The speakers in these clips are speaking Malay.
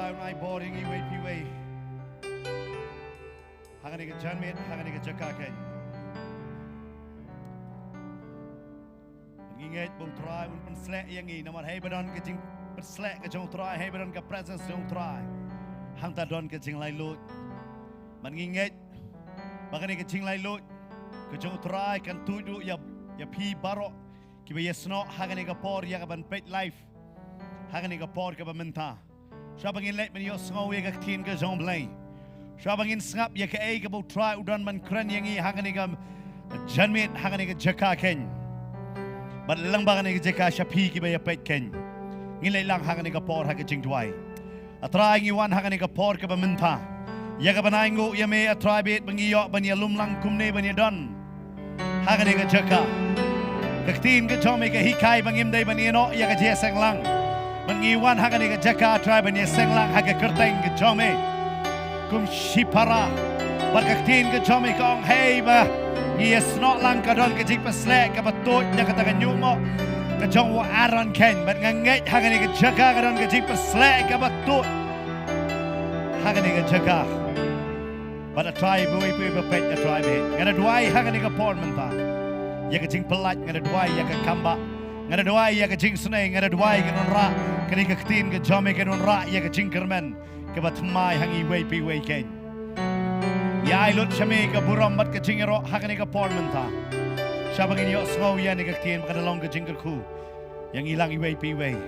try on I boring I wait piway. Hangani ka janmit, hangani ka jakaken. Ngingait bau try un pen slek yang I namar hey badon ka jing pen slek ka jong try hey badon ka presence jong try. Hang ta don ka jing lai lut. Man ngingait bagani ka jing lai lut. Ka jong try kan tudu ya pi barok. Kiba yesno hangani ka por ya ka ban pet life. Hangani ka por ka ba menta. Shabangin let men yo sngow ya ka tin ka jong blay. Shabangin snap ya ka ay ka bo try udan man kran yang I hangani ka janmit hangani ka jaka ken. But lang bagani ka jaka shapi ki ba ya pet ken. Ngilay lang hangani ka por ha ka jing tuay. Atray ngi wan hangani ka por ka ba menta. Ya ka banay ngo ya me atray bit bangiyo ban ya lumlang kumne ban ya don. Hangani ka jaka. Kaktin ka jome ka hikay bangim day ban no ya ka jesang lang. Mengiwan hagani ka jaka try ban ya seng lang haga kerteng ka jome. Kum shipara. Barkaktin ka jome ka ong hey ba. Yes not lang ka don ka jik paslek ka batut ya ka taga nyumo. Ka jong wa aron ken bat ngangait hagani ka jaka ka don ka jik paslek ka batut. Hagani ka jaka. But a try boy pa pet a try bit. Ngana duai hagani ka porn menta. Ya ka jing pelat ngana duai ya ka kamba. Ngada doai ya ka jing sunai ngada doai ka non ra kani ka ktin ka jome ka non ra ya ka jing kermen ka bat mai hangi wei pi wei ken ya ilot shame ka buram bat ka jing ro hakani ka pormenta shabangin yo snow ya ni ka ktin ka dalong ka jing ku yang ilang I wei pi wei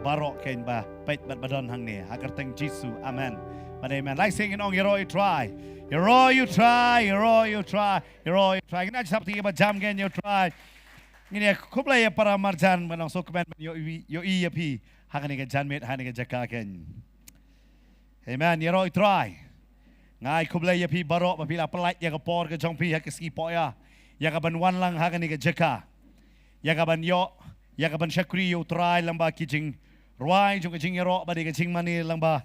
barok ken ba pet bat badon hang ne hakarteng jisu amen but amen like singing on hero you try hero you try hero you try hero you try kena sabti ba jam gen you try Ini kuplay para marjan manang sokumen yo iya pi hakani ka janmet hani ka jakaken. Amen yero try. Ngai kuplay pi barok mapila pelat ya ka por ka jong pi ka ski poya. Ya ka ban wan lang hakani ka jaka. Ya ka ban yo ya ka ban shakri yo try lamba kijing ruai jong kijing yero ba de kijing mani lamba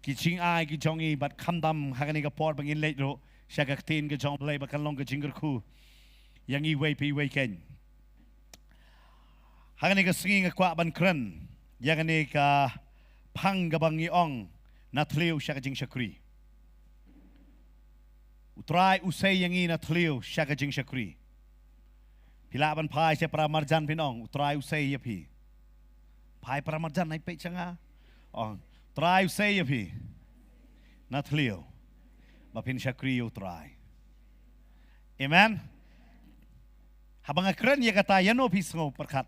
kijing ai ki jongi bat khamdam hakani ka por bangin late ro shaka tin ka jong play ba kan long ka jingur ku. Yang I wei pi weekend. Hagani ka singing kwa ban kren yagani ka panggabang iong natliw siya ka jing shakri utray usay yangi natliw siya ka jing shakri pila ban pai siya para marjan pinong utray usay yapi pai para marjan ay pe siya nga utray usay yapi natliw mapin shakri utray amen habang kren yagata yano pisngo perkat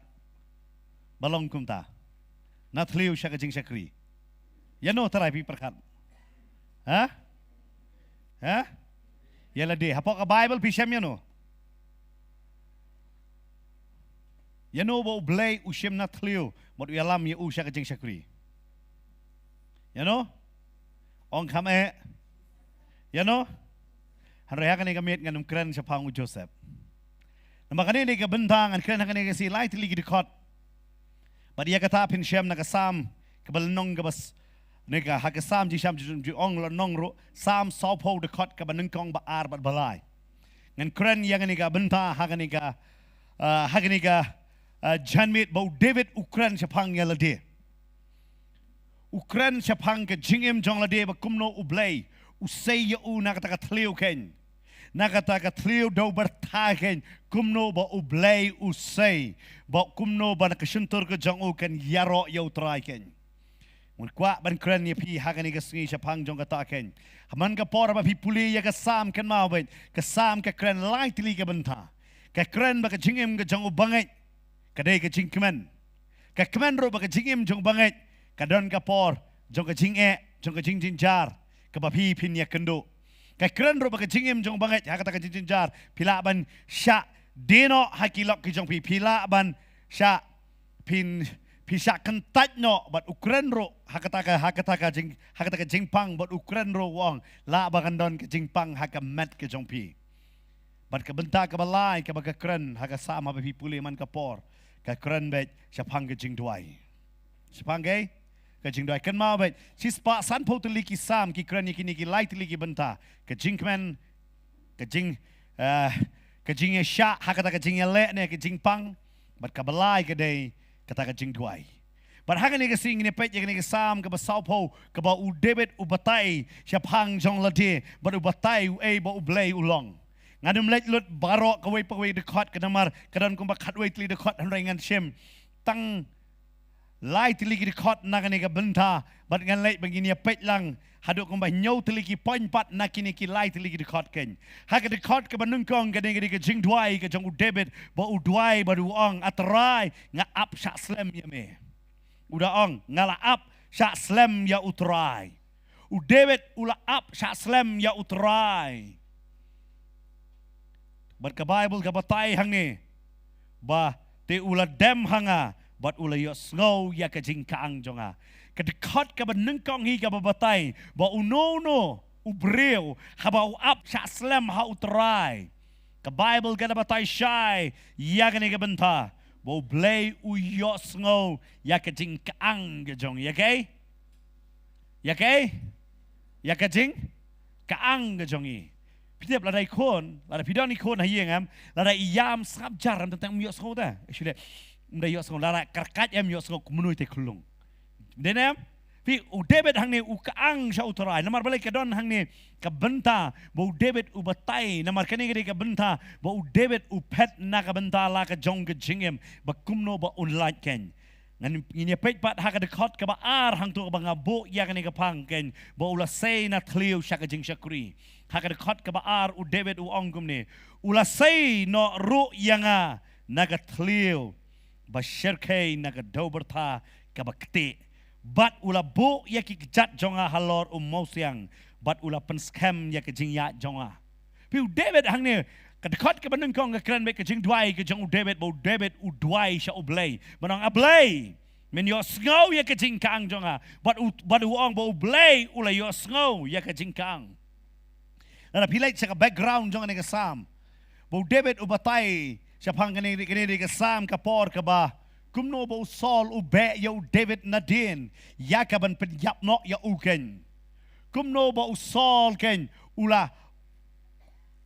balong kumta natliw siya ka jing shakri yano taray pi perkat ha yala de hapo ka bible pi siyam yano bo blay usyem natliw mod yalam ya u siya ka jing shakri yano ong kame yano hanreha ka ni gamit nganum kren siya pangu Joseph namakani ni ka bentang an kren hakani ka si light ligi dikot But ya kata pin shem na kasam kabal nong kabas nega hakasam ji sham ji ong lo nong ro sam so po de kot ka banung kong ba ar bat balai ngan kren yang ni ka benta hagani ka janmit bo David Ukran chapang yala de Ukran chapang ka jingim jong la de ba kumno ublay usay ya u na kata ka tliu ken Nakata ka tliw daw bertagen kumno ba ublay usay ba kumno ba nakasuntur ka jang ukan yaro yaw traiken mun kwa ban kren ya pi hagani ka singi siya pang jong kataken haman ka pora ba pi puli ya ka sam kan mawin ka sam ka kren lightly ka benta ka kren ba ka jingim ka jang ubangay kaday ka jingkemen ka kemen ro ba ka jingim jong bangay kadon ka por jong ka jong ka jinjar ka ba pi pin ya kendo Kay kren ro baka jingim jong banget hakata ka jinjar pila ban sya deno hakilok ki jong pila ban sya pin pisya kentat no bat ukren ro hakata ka jingpang bat ukren ro wong la bakan don ka jingpang haka met ka jong pi bat ka benta ka balai ka baka kren haka sama ba pi puli man ka por ka kren bet sya pang ka jing duai sya pang gay ka jing doi kan mau bet si spa san po tuli ki sam ki kren ki ni ki light li ki benta ka jing kmen ka jing sha hakata ka jing le ne ka jing pang bat ka balai ka dei kata ka jing doi Barhagan ni kasing ni pet yang ni kasam ke basaupo ke ba u David u batai siya pang jong lade ba u batai u ba u blay ulong. Ngadum let lut barok kawai pawai dekat ke namar kadan kumba khatwai tli dekat hanrengan shem tang lai tli dekat nagani ka benta bat ngan let begini pet lang haduk kumba nyau tli ki point pat nakini ki lai tli dekat ken. Hak dekat ke banungkong ke ding ke jing duai ke jong u David ba u duai ba u ong atrai nga ap syak slem ya me. Udah ong ngalaap syak slem ya utrai. U David ulaap syak slem ya utrai. Bat ke Bible ke batai hang ni. Ba te ula dem hanga bat ula yo snow ya ke jingkaang jonga. Kedekat ke benengkong hi ke batai ba unono ubreu haba uap syak slem ha utrai. Ke Bible ke batai syai ya ke ni ke benta. Bo blay uyos ngo ya ke jing kaang ke jong ya ke ya ke jing kaang ke jong i pidep ladai kon ladai pidon ni kon hayeng am ladai yam sap jaram tentang uyos ngo ta sudah mda uyos ngo ladai karkat em uyos ngo kumunui te kulung denem pi u David hang ni u kaang sha utrai namar balai ke don hang ni ke benta bo David u batai namar kani ke benta bo David u pet na ke benta la ke jong ke jingem ba kumno ba unlait ken ngan ini pet pat ha ke dekat ke ba ar hang tu ba ngabo ya kani ke pang ken bo ula sei na tliu sha ke jing shakri ha ke dekat ke ba ar u David u ongkum ni ula sei no ru yanga na ke tliu ba sherkei na ke doberta ke ba kti bat ula bo ya ki jat jonga halor mausiang bat ula pen scam ya ke jing ya jonga piu David hang ni ke dekat ke benung kong ke kran ke jing duai ke jong David bo David u duai sha ublay manang ablay men yo snow ya ke jing kang jonga bat u ong bo ublay ula yo snow ya ke jing kang na pilai sa background jonga ni ke sam bo David u batai siya pang kani ke sam ka por ka ba kumno bo Saul u be yo David nadin ya ka ban penyap no ya uken kumno bo Saul ken ula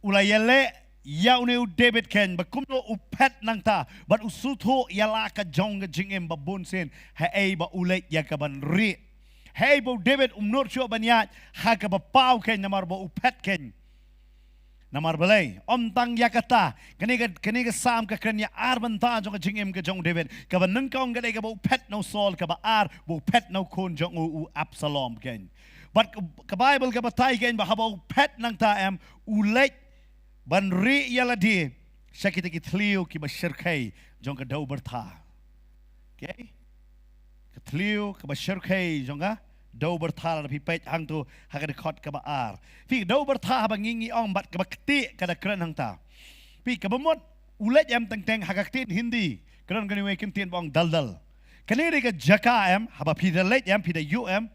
yele ya une u David ken ba kumno u pet nang ta bat u suto ya la ka jong jingem ba bun sen ha e ba ulet ya ka ban ri hey bo David nur syo banyat ha ka ba pau ken namar bo u pet ken namar balai om tang yakata kani ka sam ka kanya ar banta jong jingem ka jong David ka ban nung kong ka ba pet no Saul ka ba ar bo pet no kun jong u Absalom ken but ka Bible ka batai ken ba haba pet nang ta am ulet ban ri yaladi sakita ki tliu ki ba shirkai jong ka dau bertha okay ka tliu ka ba shirkai jong ka dau bertha la pi pet hang tu ha ka dekat ka ba ar pi dau bertha ba ngingi ong bat ka ba kti ka da kran hang ta pi ka ba mot ulet am tang tang ha ka kti hindi kran kan we kin tin bong dal kani ri ka jaka am ha ba pi da let am pi da yu am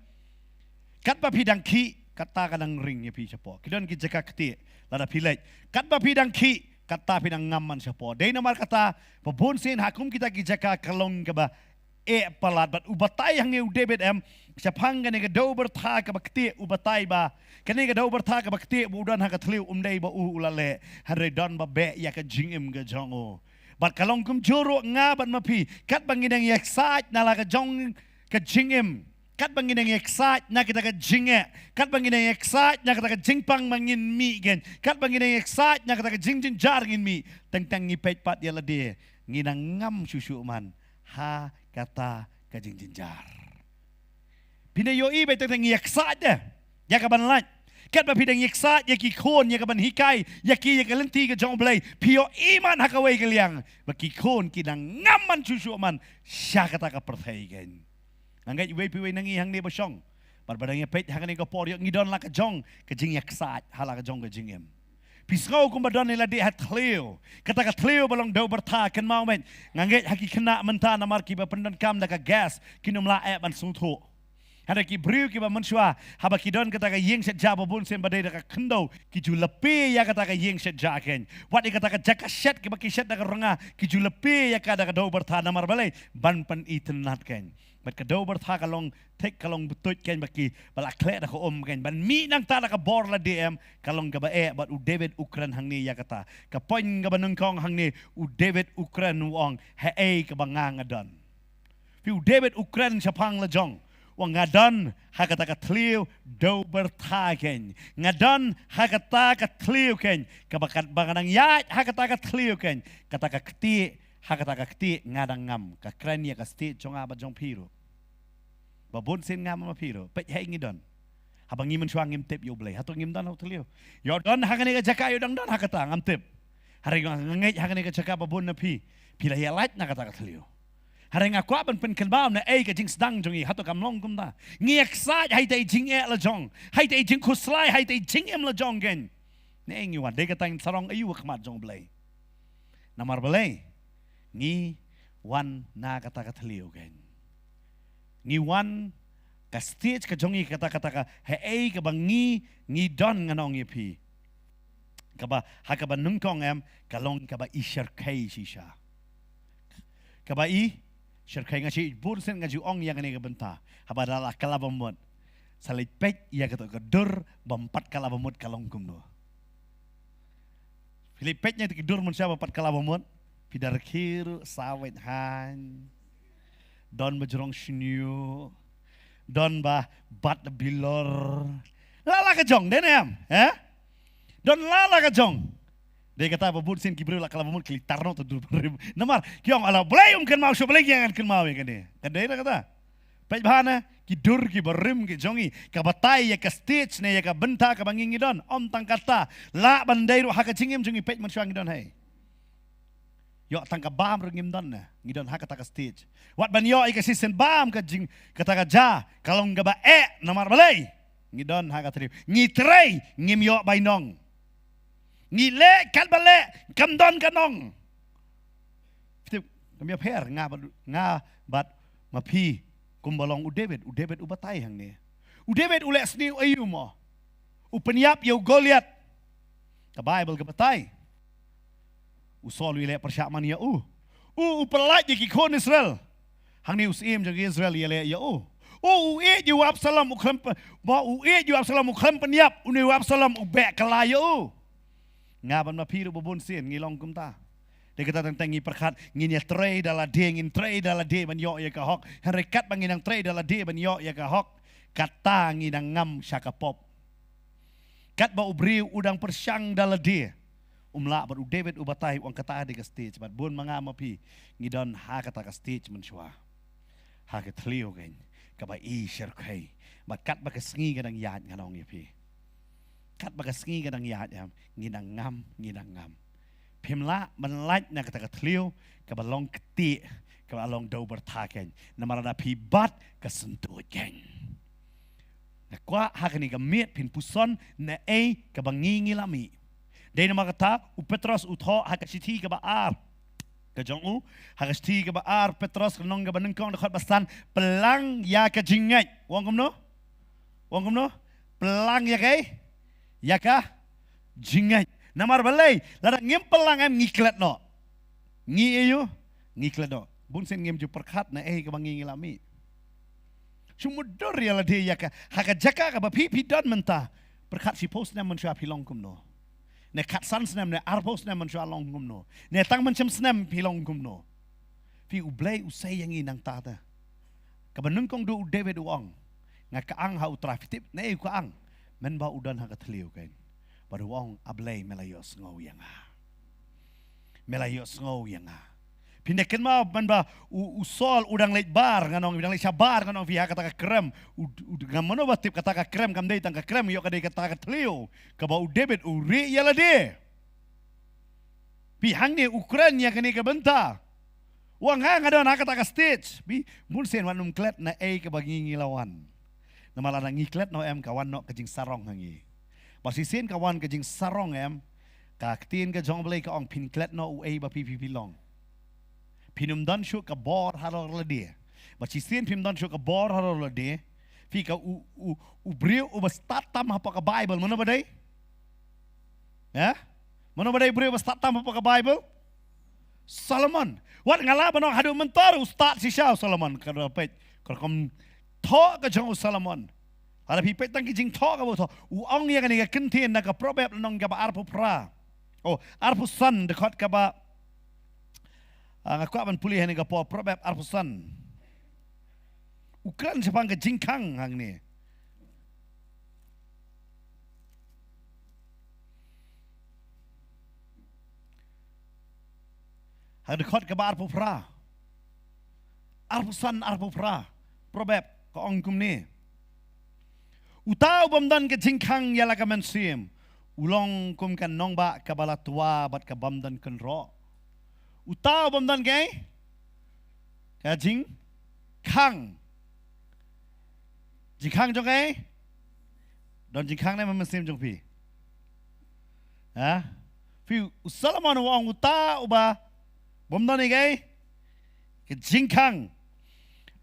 kat ba pi dang ki kata ka nang ring ya pi chapo kidon ki jaka kti la da pi let kat ba pi dang ki kata pi dang ngaman chapo dei namar kata pabon sin hakum kita ki jaka kalong ka ba palat bat ubatai hang u David am siapang kani ka dau bertha ka bakti ubatai ba kani ka dau bertha ka bakti budan ha ka tliu dei ba ulale hare don ba be ya ka jingim ga jongo bat kalong kum joro nga bat mapi kat bangin yang excited na la ka jong ka jingim kat bangin yang excited na kita ka jinge kat bangin yang excited na kita ka jingpang mangin mi gen kat bangin yang excited na kita ka jingjin jar ngin mi tang ngipet pat ya lade nginang ngam susu man ha kata kajing jinjar. Pina yo ibe tentang yaksa de. Ya kaban lat. Kat ba pidang yaksa ya ki kon ya kaban hikai ya ki ya kalenti ka jong blay. Pio iman hakaway kaliang. Ba ki kon kinang ngaman susu man sya kata ka perthai gen. Angkat iwe piwe nangi hang ni basyong. Barbadang ya pet hang ni ka por yo ngidon la ka jong kajing yaksa hala ka jong kajing em. Pisngau kumbadon nila di hat tliu. Kata ka tliu balong dau bertha kan mau men. Ngangget haki kena menta namar ki ba pendan kam da ka gas kinum la e ban sutho. Hada ki briu ki ba mensua haba ki don kata ka yeng set jaba bun sen badai da ka kendo ki ju lepe ya kata ka yeng set jaken. Wat kata ka jaka set ki ba ki set da ka renga ki ju lepe ya ka da ka dau bertha namar balai ban pen itenat ken. Bat ka dau bertha ka long tek kalong butut ken baki bala kle da ka ken ban mi nang ta da ka bor la DM kalong ka ba bat u David ukran hang ni ya kata ka poin ka banung kong hang ni u David ukran wong ha ka bangang adon Fiu David Ukraine Japang lejong. Wang ngadan hakata tliu do bertagen. Ngadan hakata tliu ken. Kabakat banganang yat hakata tliu ken. Kata keti hakata keti ngadang ngam. Kakren ya kasti jong abat jong piru. Babun sin ngam ma piru. Pet hai ngidon. Habang ngim suang ngim tip yo blay. Hatu ngim dan hau tliu. Yo don hakane ka jaka yo dang don hakata ngam tip. Hari ngangit hakane ka jaka babun na pi. Pila ya lait na kata tliu. Hari ngakwa ban pen kenbam na ka jing sedang jongi hatu kam long kum da. Ngiak sa hai tai jing la jong. Hai tai jing kuslai hai tai jing la jong gen. Ne ngi wan de ka tang sarong ayu khmat jong blai. Namar blai. Ngi wan na kata tliu gen. Ngi wan ka stage ka jongi kata ka he ka bangi ngi don nganong ye pi. Ka ba hakaba nungkong em kalong ka ba ishar kai shisha. Ka ba Syarkai ngaji bursen ngaji ong yang ini kebenta. Habadalah kalabamut. Salit pek ia kata kedur bempat kalabamut kalongkum do. Filipetnya itu kedur mun siapa bempat kalabamut. Pidar kir sawit han. Don bejrong shinyu. Don bah bat bilor. Lala kejong denem, Don lala kejong. Dia kata babun sin kibril la kala babun klitarno tu dur. Namar kiong ala boleh kan mau so boleh yang kan mau kan dia. Kan dia kata. Pej bahana ki dur ki berim ki jongi ka batai ya ka stage ne ya ka benta ka bangingi don om tang kata la bandai ro ha ka cingim jongi pej man suang don hai. Yo tang ka bam ro ngim don na ngidon ha ka ta ka stage. Wat ban yo i ka sisen bam ka jing kata ka ja kalong ga ba namar balai. Ngidon ha ka tri. Ngitrei ngim yo bainong. Ngile kat bale kamdon kanong. Itu kami per nga bat mapi kumbalong u David ubatai hang ni. U David ulek sni ayu mo. U penyap yo Goliat. Ka Bible ka batai. U Saul ile persyaman ya u pelat ye ki kon Israel. Hang ni usim jang Israel ile ya u ju Absalom u klemp ba u ju Absalom u klemp penyap u ni Absalom u bek kala ya u. Ngaban ma piru babun sin ngilong kum ta. Dia kata tentang ngi perkat nginya trade dala de ngin trade dala de ban yo ya ka hok. Harikat banginang trade dala de ban yo ya ka hok. Kata nginang ngam syaka pop. Kat ba ubri udang persyang dala de. Umla bar u David ubatai uang kata de ka stage bat bun manga ma pi ngidon ha kata ka stage mensua. Ha ka tliu gen ka ba I syarkai. Bat kat ba ka sngi gadang yat nganong ya pi. Kat bagas ngi kadang yat yam nginang ngam pimla menlait na kata katliu ka balong keti ka balong do bertaken na marada pibat ka sentut gen na kwa hakani ka miet pin puson na ka bangingi lami dai na makata u Petros utho hakasiti ka baar ka jong hakasiti ka baar Petros kanong ka banengkong dekat basan pelang ya ka jingai wong kumno pelang ya kai Yaka jingai namar balai lada ngim pelang em ngiklet no ngi ayo ngiklet no bun sen ngim ju perkat na ka bangi ngilami sumudur ya lade yaka haka jaka ka ba pi don menta perkat si post na man sha pilong kum no ne kat san snem ne ar post na man sha long kum no ne tang man chem snem pilong kum no pi ublai usai yang inang tata ka banung kong do David uang ngaka ang ha utrafitip ne ko ang men ba udan ha katliu kan baru wong ablay melayos ngau yang pindakin ma men ba usol udang leit bar nganong udang leit sabar nganong via kata ka krem ngamono ba tip kata ka krem kam dei tang ka krem yo ka dei kata ka tliu ka ba David uri yala de pi hang ni Ukraine ya kani ka benta wang ha ngadon ha kata ka stage bi mun sen wanum klet na ka bagi ngilawan na malanang ngiklet no em kawan no kajing sarong hangi. Basisin kawan kajing sarong em kaktin ka jong blay ka ong pinklet no uay ba pipipilong. Pinumdan syu ka bor haror lade. Basisin pinumdan syu ka bor haror lade. Fi ka ubriu ubastatam hapa ka Bible. Mana ba day? Mana ba day briu ubastatam hapa ka Bible? Solomon. Wat ngalaban no hadu mentor ustad si Shaw Solomon kada pet. Kalau Talk ka jong Solomon. Ala pipet tang kijing talk about uang yang ni ka kentin na ka probab nong ka ba arpo pra. Arpo san dekat ka ba ngakwa ban pulih ni ka po probab arpo san. Ukran sepang ke jingkang hang ni. Hang dekat ke bar pupra. Arpusan arpupra. Probab ke ongkum ni. Utau bamdan ke jingkang yala ka mensim. Ulong kum kan nong ba kabala tua bat ka bamdan kan ro. Utau bamdan ke ka jingkang. Jingkang jong ke? Don jingkang ni mensim jong pi. Ha? Pi usalaman wang utau ba bamdan ni ke jingkang.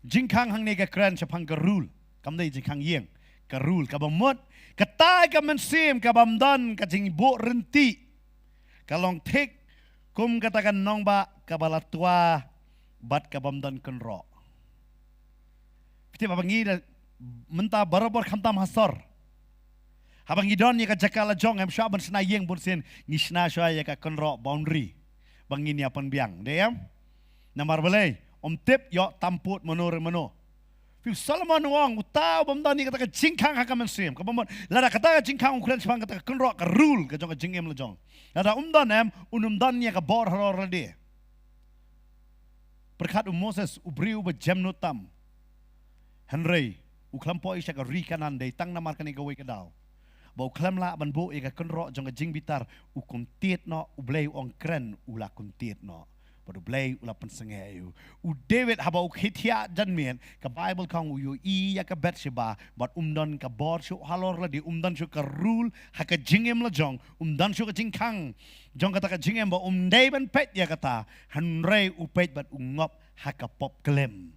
Jingkang hang ni ke keren sepang ke rule. Kam dai jingkang yeng. Ka rule ka bamot ka tai ka mensim ka bamdan ka jing bo renti ka long tek kum katakan nong ba ka balatua bat ka bamdan kan ro piti babangi da menta barabor khamtam hasor habangi don ya ka jakala jong em shaban sna yeng bun sen ngisna sha ya ka kan ro boundary bangin ya pan biang deyam namar belai om tip yo tamput menur meno Fiu Salman wang utau bamdan ni kata jingkang haka mensim ka bamdan lada kata jingkang ukran sepang kata kenro ka rule ka jong ka jingem la jong lada umdan em unumdan ni ka bor haror de berkat Moses ubriu be jamnu tam Henry uklampo isya ka ri kanan de tang namar kan ka we ka daw ba uklam la ban bo ka kenro jong ka jing bitar ukum tiet no ublei ong kren ula kun tiet no Baru belai ulapan sengayu. U David haba u khithia janmien ka Bible kang u i ya ka Bathsheba but umdan ka bor shu halor la di umdan shu ka rule ha ka jingem la jong umdan shu ka jingkang jong kata ka jingem ba David pet ya kata hanrei u pet but ngop ha ka pop klem.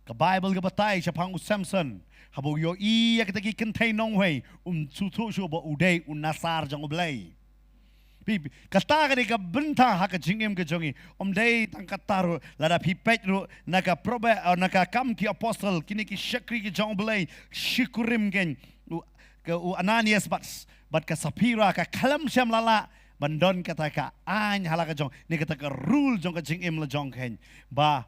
Ka Bible ka batai siya pang u Samson haba u i ya kata ki kentay nong wei su shu ba u day nasar jong u belai. Kata ka benta haka jingem ke jongi dei tang kataru lada pipet ru naka probe naka kam ki apostle kini ki syakri ki jong belai syukurim gen ke Ananias bat ka Sapira ka kalam syam lala bandon kata ka an halaka jong ni kata ka rule jong ka jingem la jong ken ba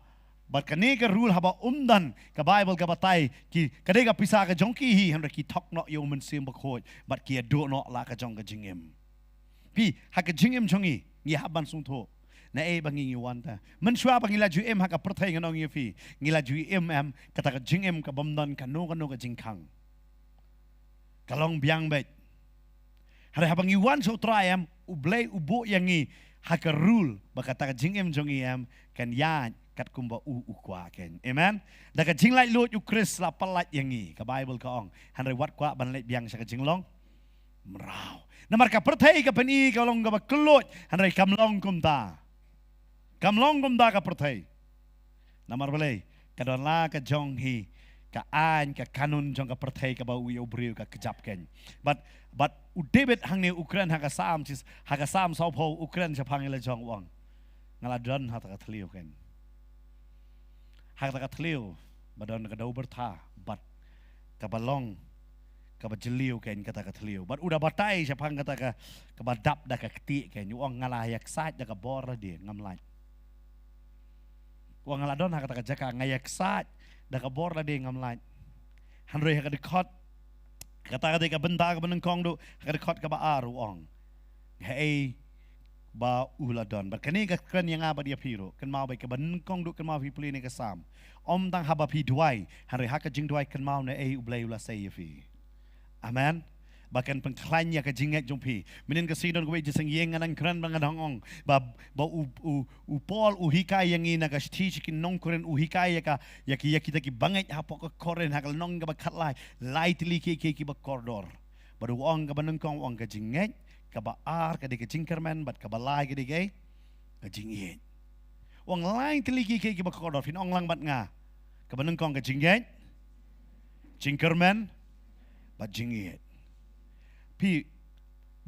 bat kani ka rule haba umdan ka Bible ka batai ki kadai ka pisa ka jong ki hi handra ki tok no yo men sim bakhoy bat ki do no la ka jong ka jingem Pi haka jingem jongi ngi haban sungtho na bangi ngi wanta menshwa bangi la ju haka perthai nganong ngi fi ngi la ju kata ka jingem ka bamdan ka no ka jingkang kalong biang bet hare habangi wan so triam ublei ubo yangi haka rule bakata ka jingem jongi kan ya kat kumba u kwa ken amen da ka jinglai lot u Chris la palat yangi ka Bible ka ong hare wat kwa ban let biang sa ka jinglong merau Namar ka perthai ka pani ka long ka baklot hanrai kamlong kumta ka perthai namar balai ka don la ka jong hi ka an ka kanun jong ka perthai ka ba u briu ka kejap ken but u David hang ne Ukraine haka sam sau pho Ukraine sa phangila jong wang ngala don ha ta ka thliu ken ha ta ka thliu badon ka dau bertha bat ka balong ka bajeliu ken kata ka thliu but udah batai siya pang kata ka badap da ka kti ken uang ngalayak sat da ka bor di ngamlaj uang ngaladon kata ka jaka ngayak sat da ka bor di ngamlaj hanre ka dikot kata ka benta ka benengkong du ka dikot ka ba aru ong hei ba uladon but kani ka kren yang aba dia piro kan mau ba ka benengkong du kan mau pi puli ni ka sam tang haba pi duai hanre ka jing duai kan mau na ublai ula say fi Amen. Bahkan pengklanya ke jingat jumpi. Minin ke sidon ke wajah sengyeng anang keren banget hongong. Ba Paul uhikai yang ina ka stich ki nong keren uhikai ya kita ki banget ha pok koren hakal nong ka bakat lai tili ki ba kordor. Baru ong ka banengkong ong ka jingat ka ba ar ka de ka jingkerman bat ka ba lai ka de ka jingat. Ong lai tili ki ba kordor fin ong lang bat nga. Ka banengkong ka jingat jingkerman bat jingit pi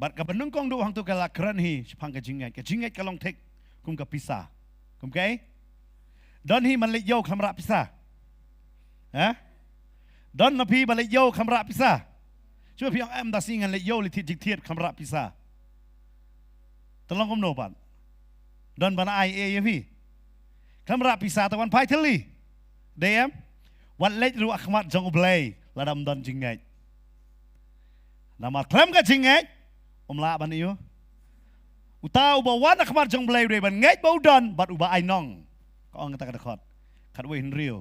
bat ka benengkong do hang tu kala kran hi pang ka jingit ka long tek kum ka pisa kum kai don hi man le yo khamra pisa ha don na pi ba le yo khamra pisa chu pi ang am da singan le yo li ti jik thiet khamra pisa tolong kum no ban don ban ai e pi khamra pisa tawan pai thli dem วันเล็กรู้อักมัดจงอุบเลยระดับดอนจิงไงนามาเคลมกับจิงไงละบันนี้อยู่อุตาอุบวันอักมัดจงอุบเลยเรบันไงบ่ดอนบัดอุบไอ้น้องก็อังตะกระขอดขัดไว้หินเรียว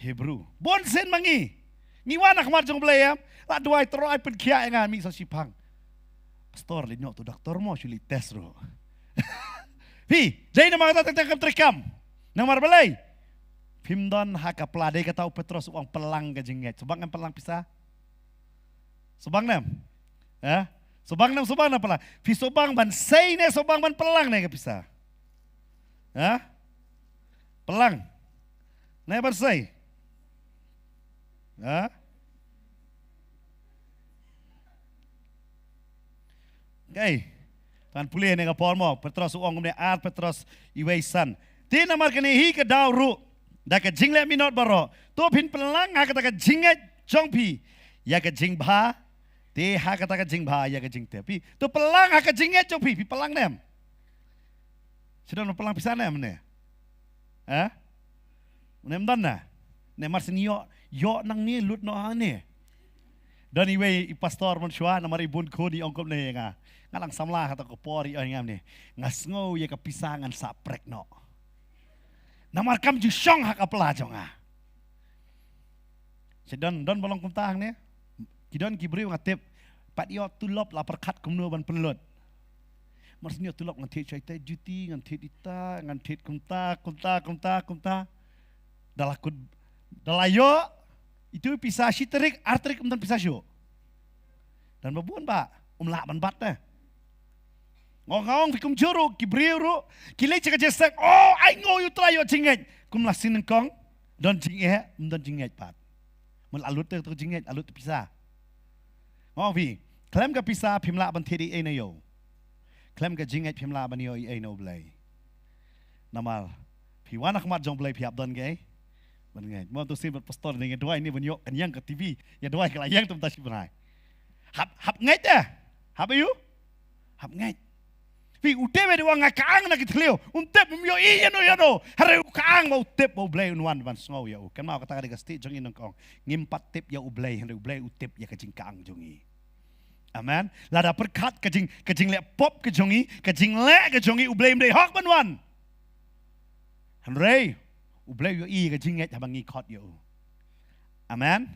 เฮบรูบนเส้นมังงี้วันอักมัดจงอุบเลยละด้วยตรอยเป็นเขียงานมีสักสิพังpastor li nyok tu doktor mo suli tes ro pi jai nama kata tentang trekam namar balai pimdon haka pelade kata Petrus uang pelang ke jinget subang kan pelang pisah subang nam subang nam pelang pi subang ban sei ne subang ban pelang ne ke pisah pelang ne ban sei Okay, pan pulih ni kapal mo Petros uang kemudian Petros iwaisan. Ti namar kini hi ke dau ru, dah ke jing le minot baro. Tu pin pelang ha kata ke jinget jongpi, ya ke jing bha, ti ha kata ke jing bha ya ke jing te. Pi tu pelang ha ke jinget jongpi, pi pelang nem. Sudah no pelang pisan nem ne? Nem dan na? Nem marsin yo nang ni lut no ni. Dan iwe pastor mensyua namar ibun ko di ongkop ne nga. Ngalang samlah kata ko pori ay ngam ni. Ngasngo ye kapisangan sa prekno. Namar kam ju syong hak apela jonga. Sedon don bolong kumtang ni. Kidon kibri ngatip pat yo tulop la perkat kumno ban pelut. Marsnya tulop ngantit cai juti ngantit ita ngantit kumta. Dalakut dalayo itu pisah siterik artrik umtan pisah syo. Dan babun ba umlak ban bat dah. Ngong fikum juru kibriu kilai cakap jesek ai ngoyu trayo jinget kum lasin kong don jinget pat. Mul alut tu jinget alut pisah. Ngong fi klaim ka pisah pimlak ban tedi ai nayo. Klaim ka jinget pimlak ban yo ai no blai. Namal pi wanak mat jong blai piap don ge. Mengenai, mau tu sih pastor dengan doa ini banyak kenyang ke TV, ya doa kelayang tu mentasi berai. Hap ngait dah, hap ayu, hap ngait. Pi udah beda uang ngakang nak kita leo, untep memio iya no, hari ukang mau utep mau belai unwan ban sengau ya, kan mau kata kata kasti jongi nongkong, ngimpat tip ya ublai, hari ublai utep ya kajing kang jongi. Amen. Lada perkat kajing le pop kejongi, kajing le kejongi ublai ublai hok banwan. Henry. Ublay yo i ka jinget habang ikot yo. Amen.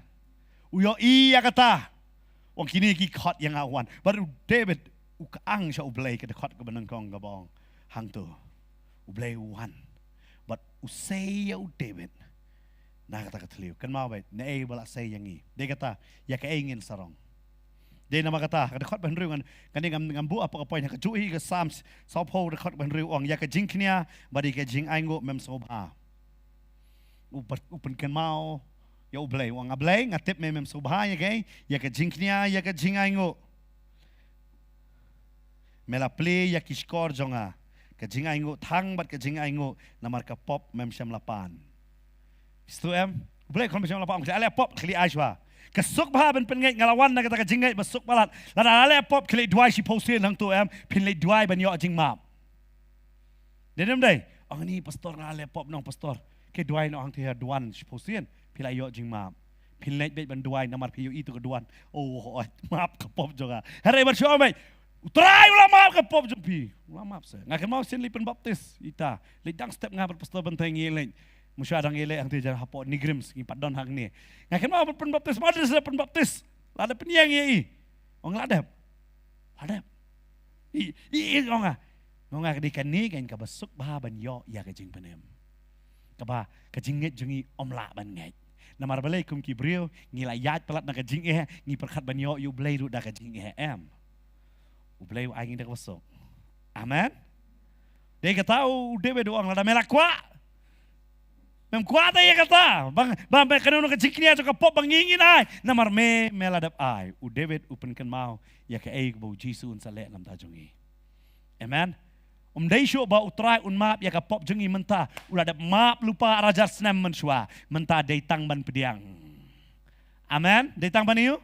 Uyo i ya kata. Wang kini ikot yang awan. Baru David ukaang siya ublay ka dekot ka banangkong gabong hang tu. Ublay wan. But usay ya David. Na kata katliw. Kan mau ba na ay wala say yang i. Dia kata ya ka ingin sarong. Dia nama kata kadekot ban riu kan ngambu apa poin ka juhi ka Psalms saupo dekot ban riu ong ya ka jingknia badi ka jing aingo mem sobha. Upen kan mau ya ublay wang ablay ngatip memem subhanya gay ya ke jingknia ya ke jingaingo mela play ya kiskor jonga ke jingaingo thang bat ke jingaingo namar ka pop mem syam lapan istu ublay kon syam lapan ale pop kli aiswa ke suk bha ben pengai ngalawan na kata ke jingai besuk balat la ale pop kli duai si posin hang tu pin le duai ban yo jing map dedem dai ang ni pastor ngale pop nong pastor ke duai no hang tia duan posian pila yo jing map pilai bet ban duai namar piyo itu ke duan map ke pop juga hari bersyo mai utrai ulah map ke pop jumpi ulah map se ngakan mau sin lipen baptis ita lidang step ngabar pastor benteng ngileng musya adang ngileng hang tia hapo nigrims ngipat don hang ni ngakan mau pen baptis ada pen baptis ada penyang ye ong ladap i onga kedikan ni kan ka besuk bah ban yo ya ke jing penem kaba kajinget jungi omla ban ngai namar balai kum kibriu ngilayat pelat na kajing ngi perkat banyo yu blai ru da kajing ublai ai ngi dak besok amen dia kata de be doang la melak kwa mem kwa ta ya kata bang kanu no kajing ni aja pop bang ngingin ai namar meladap ai u David upenkan mau ya ke ai bo Jisu un sale ngam ta jungi amen dai syo ba utrai un map ya ka pop jengi menta ulah ada map lupa raja senam mensua menta datang ban pediang amen datang ban yu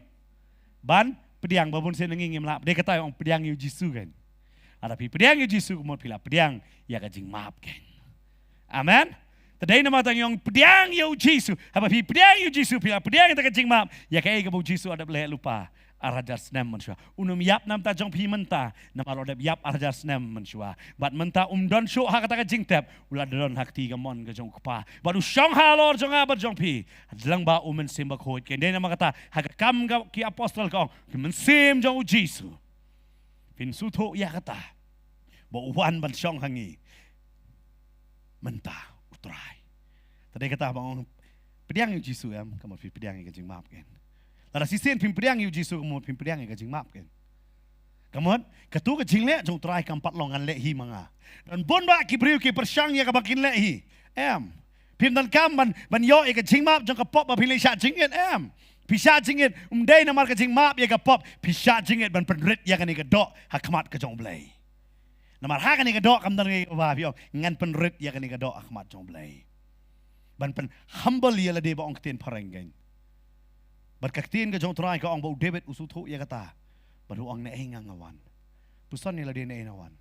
ban pediang babun sen ngi ngim dia kata ong pediang yu Jisu kan ada pi pediang yu Jisu mo pila pediang ya ka jing map kan amen Tadai nama tang yang pediang you Jisu. Apa pi pediang you Jisu pi pediang ta kecing map. Ya kai ka bu Jisu ada boleh lupa. Arajar snem manusia. Unum yap nam ta jong pi menta. Nama rodep yap arajar snem manusia. Bat menta don show ha kata kecing tep. Ulah don hak ti gamon ka jong kpa. Baru syong halor jong abar jong pi. Adlang ba umen sim ba khoi. Kende nama kata hak kam ka ki apostol ka. Ki men sim jong Jisu. Pin su tho ya kata. Ba wan ban syong hangi. Menta utrai. Tadi kata bang pediang you Jisu em, kamu pediang yang kecing maaf kan. Lalu sisen pediang you Jisu kamu pediang yang kecing maaf kan. Kamu ketu kecing le jong utrai kampat longan le hi manga. Dan bon ba ki beriu ki persyang ya kabakin le hi. Em. Pim dan kam ban yo e kecing maaf jong kapop ba pilih syak jingit em. Pisah jingit umdai namar kecing maaf ya kapop pisah jingit ban penrit ya kan ikedok hakmat ke jong blai. Namar ha kan ikedok kam dan ba pio ngan penrit ya kan ikedok hakmat jong blai. Ban pen humble ya lade ba ong ten parenggen. Bat kaktin ka jong try ka ong ba David usutho ya kata. Baru ong na ngawan. Puson ni lade na ngawan.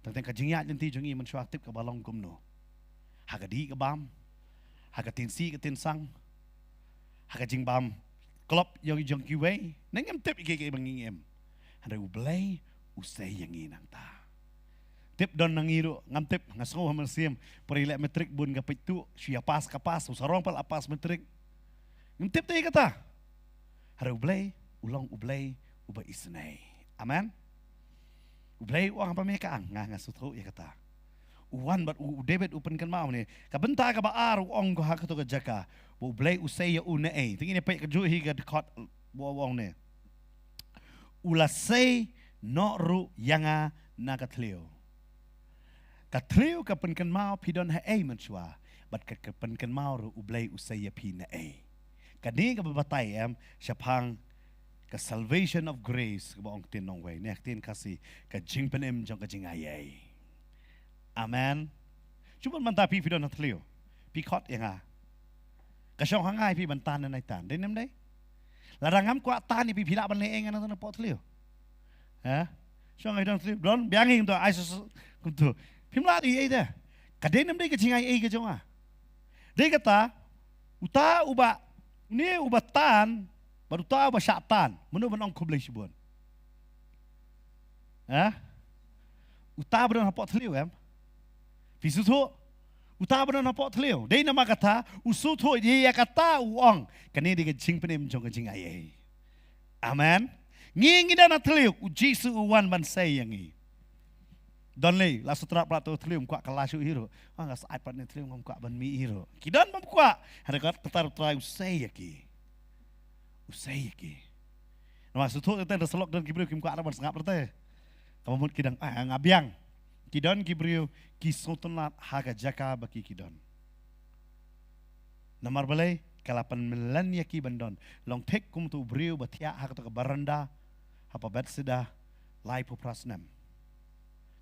Tang ka jingya jenti jong i man aktif ka balong kumno. Hagadi ka bam. Hagatin si ka tin sang. Hagajing bam. Klop yo jong kiwe. Nangem tip ikike bangingem. Handa ublay usay yang inang ta. Tip don nangiru ngam tip ngaso hamal sim perilek metrik bun gapit tu sia pas kapas usarong pal apas metrik ngam tip teh kata hara ublay ulang ublay uba isnai amen ublay uang apa mereka nga sutho ya kata uwan bat David upen kan mau ni kabenta ka baar uong ko hakato ka jaka ublay usay ya unae tingin pa ka juhi ka dekot uong ni ulasay no ru yanga nagatleo Katriu ka penken mau pidon ha mansua bat ka penken mau ru ublay usay pi na kani ka babatay syapang ka salvation of grace ka baong tinong way nek tin kasi ka jingpenem jong ka jingayay amen cuman manta pi pidon hatlio pi khot yang ka syong hangai pi bantan na tan denem dai larangam kwa tan ni pi pila ban le engan na pot tlio ha syong ai don tlio don bianging to ai su tu Pimla di ay dah. Kadang nampak kecing ay ke jonga. Dia kata, uta uba ni ubatan baru uta uba syaitan. Menu benong kublai sibun. Uta beron hapot teliu Fisu tu uta beron hapot teliu. Dia nama kata usu tu dia kata uang. Kani dia kecing penim jong kecing ay. Amen. Ngingi dah nak teliu. Jisu uwan ban say yang ni. Don lei la sutra plato tlium kwa kalashu hiro anga sa iPad ne tlium kwa ban mi hiro kidan mam kwa hada ka tatar try usay yaki nama sutu ten selok dan kibriu kim kwa ban sangap rete kamut kidang ngabiang kidan kibriu kisotonat haga jaka baki kidan namar balai kalapan melan yaki bandon long tek kum tu briu batia hak to baranda apa bedsida lai poprasnem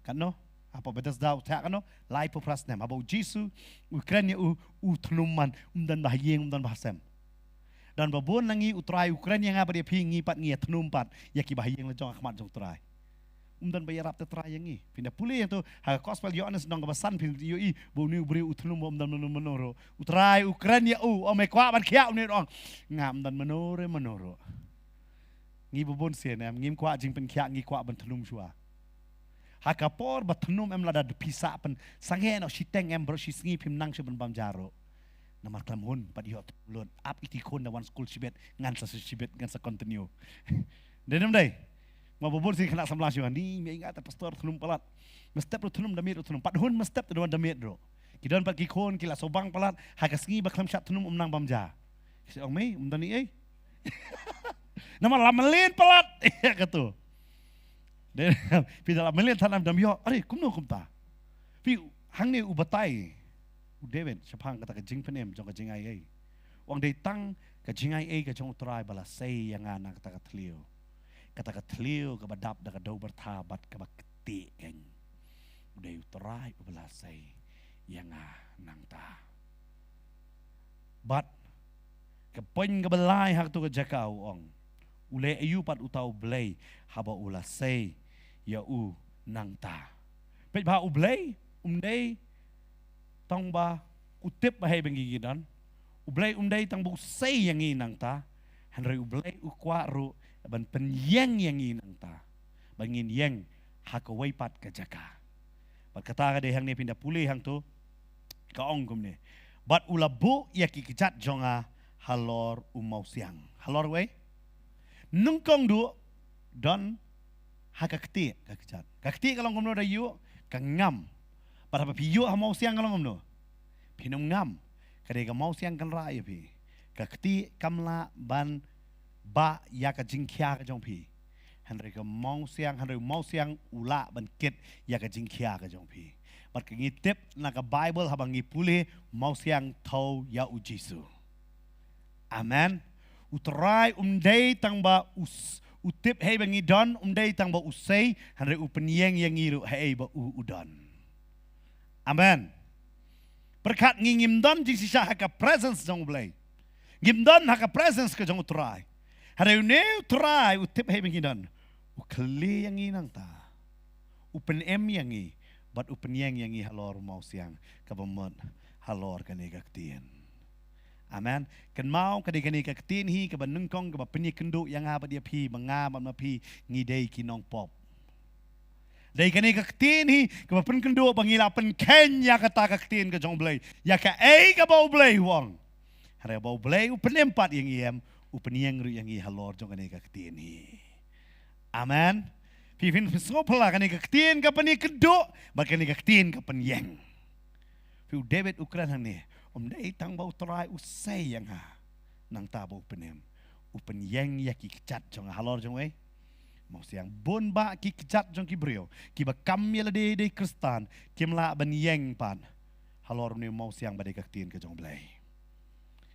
Kano apa betas dah tak kano lai poprasnem apa Jisu Ukraina utnuman dan bahayeng dan bahasem dan babon nangi utrai Ukraina yang apa dia pingi pat ngi tnumpat yaki bahayeng le jong akhmat jong utrai dan bayarap te trai yang ni pindah pulih yang tu ha gospel Yohanes dong kebasan pin yoi boni beri utnum dan menoro utrai Ukraina ome kwa ban kia ni dong ngam dan menoro ngi babon sien ngim kwa jing pen kia ngi kwa ban tnum shua Hakapor batnum lada depisa pen sangen siteng bro singi pim nang seben bamjaro namar klamhun pad yot lon ap itikon da one school sibet ngan sa sibet ngan sa continue denem dai mabobor sing kena samlas yo ni me ingat pastor tnum palat mestep tnum damit tnum padhun mestep do damit ro kidon pad kikon kila sobang palat hakasingi baklam shat tnum nang bamja si ong me dani namar lamelin palat ya katu Dan pi dalam melihat tanam dam yo, are kumno kumta. Pi hang ni ubatai. David syapang kata kajing penem jong kajing ai. Wang dei tang kajing ai ka jong utrai bala sei yang ana kata katlio. Kata katlio ka badap da ka dau bertabat ka bakti kan. Dei utrai bala sei yang nang ta. Bat ka poin ka balai hak tu ka jakau ong. Ule ayu pat utau blay haba ula sei ya nang ta. Pet ba ublay umdei tong ba utip bahai bengi gidan. Ublay umday tang bu say yang inang ta. Henry ublay ukwaru ban penyeng yang inang ta. Bangin yang hakaway pat kajaka. Berkata ka hang ni pindah pulih hang tu kaong kum ni. Bat ulabu ya kikijat jonga halor umau siang. Halor way. Nungkong du don hakakti kakijat. Kakti kalau ngomno da yu kangam. Pada piyu hamau siang kalau ngomno. Pinum ngam. Kadai ka mau siang kan raya pi. Kakti kamla ban ba ya ka jingkia ka jong pi. Henry ka mau siang ula ban kit ya ka jingkia ka jong pi. Bat ka ngitip na ka Bible habang ngipuli mau siang tau ya u Jisu. Amen. Utrai umday tang ba utip hei bangi don umday tang ba usay Henry upenyeng yang ngiru hei ba udon. Amen. Berkat ngimdon jing sisa haka presence jong blay. Ngimdon haka presence ka jong utrai. Hari ini utrai utip hei bangi don. Ukeli yang inang ta. Upen em yang i. Bat upen yang i halor mau siang. Kabamot halor kani kaktian. Amen. Kan mau kani kaktian hi kabanungkong kabapeni kenduk yang apa dia pi. Mengam pi ngidei kinong pop. Dari kani kaktin hi kapan kendo pangilapan Kenya kata kaktin ke jong blay ya ka ka bau blay wong hare bau blay upenempat yang iem upeniang ru yang i halor jong kani kaktin hi. Amen. Pipin pesngopla kani kaktin kapan kendo ba kani kaktin kapan yang Piu David Ukran ni dai tang bau trai usai yang ha nang ta bau penem upen yang ya ki cat jong halor jong ai mau siang bon ba ki kejat jong ki brio ki ba kami la de Kristan kim la ban yeng pan halor ni mau siang ba de kaktin ke jong blai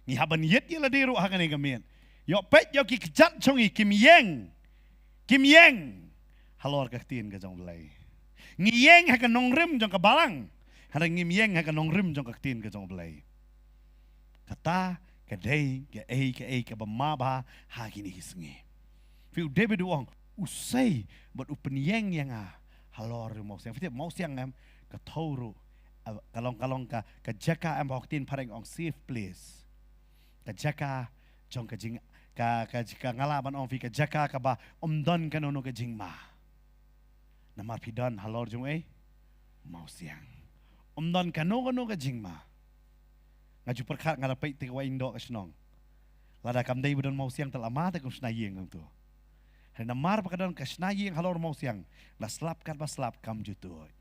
ni haban yet la de ru ha kan gamen yo pet yo ki kejat jong i kim yeng halor kaktin ke jong blai ngi yeng ha kan nong rim jong ka balang ha ngim yeng ha kan nong rim jong kaktin ke jong blai kata kadai ke ba ma ba ha kini hisngi Piu David wong usai buat upenyeng yang halor mau siang fitir mau siang em ka tauru kalong ka jaka em waktin pareng ong safe place ka jaka jong ka jing ka ngalaban ong fi ka jaka ka ba don kanono ka jing ma namar pidan halor jong mau siang don kanono ka jing ma ngaju perkat ngalapai te wa indo ka snong lada kam dai budon mau siang telama te kum snayeng ngam tu Hari namar pakadon kasnayi yang halor mau siang. Lah selap kan pas selap kam jutut.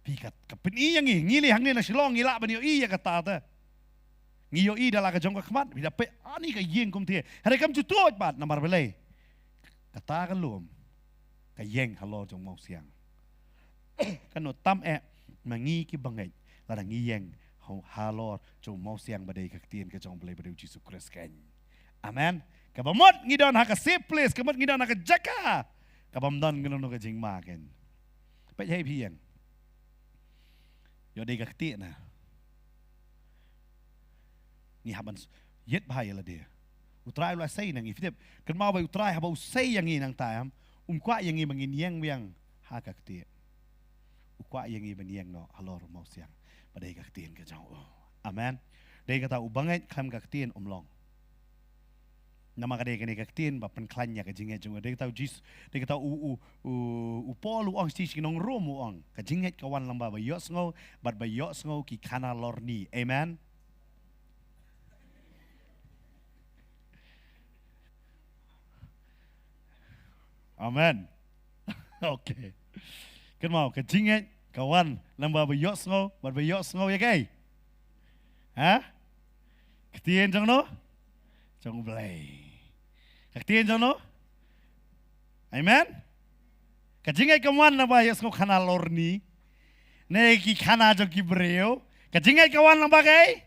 Pikat kapeni yang ngili hangni na silong ngila banyo iya kata ta. Ngiyo i dala ka jong ka kmat bida pe ani ka yeng kum tie. Hari kam jutut bat namar belai. Kata kan lum. Ka yeng halor jong mau siang. Kan no tam mangi ki bangai. Lara ngiyeng halor jong mau siang badai kaktian ka jong belai badai Yesus Kristus kan. Amen. Kabamot ngidon haka safe place, kabamot ngidon haka jaka. Kabamdon ngidon ka jing makin. Pet hei pian. Yo de kakti na. Ni haban yet bahaya la dia. Utrai la say nang ifitip. Kan mau ba utrai haba usay yang nang tayam. Kwa yang i mangin yang yang haka kakti. Ukwa yang i ban yang no halor mau siang. Padai kaktiin ka jang. Amen. Dei kata ubangai kam kaktiin umlong. Nama kadai kani kaktin ba penklanya ka jinget jung dei tau jis dei kata u pol uang sti nong rom uang ka jinget kawan lamba ba yos ngo bat ba yos ngo ki kana lorni. Amen. Amen. Okay. Kan mau ka jinget kawan lamba ba yos ngo bat ba yos ngo ya kai. Ha? Ketien jong no? Jong belai. Kaktian jono? Amen? Kajingay kawan na ba yas ko kana lorni? Neki kana jong kibreo? Kajingay kawan na ba kay?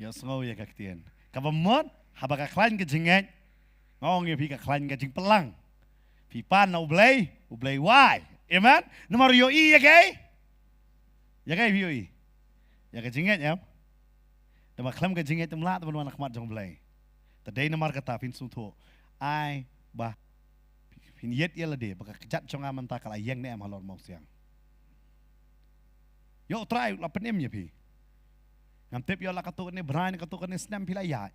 Yas ngo ya kaktian. Kabamot, haba kaklan kajingay. Ngong ya pi kaklan kajing pelang. Pipan na ublay why? Amen? Nomor yo i ya kay? Ya kay yo i? Ya kajingay ya? Dama klam kajingay tumla taman anak mat jong ublay. Tadai namar kata fin sungto ai bah fin yet yela de baka kejat chonga manta kala yeng ne am halor mau siang Yo try la penem ya pi. Ngam tip yo la katuk ni brain katuk ni snam pila ya.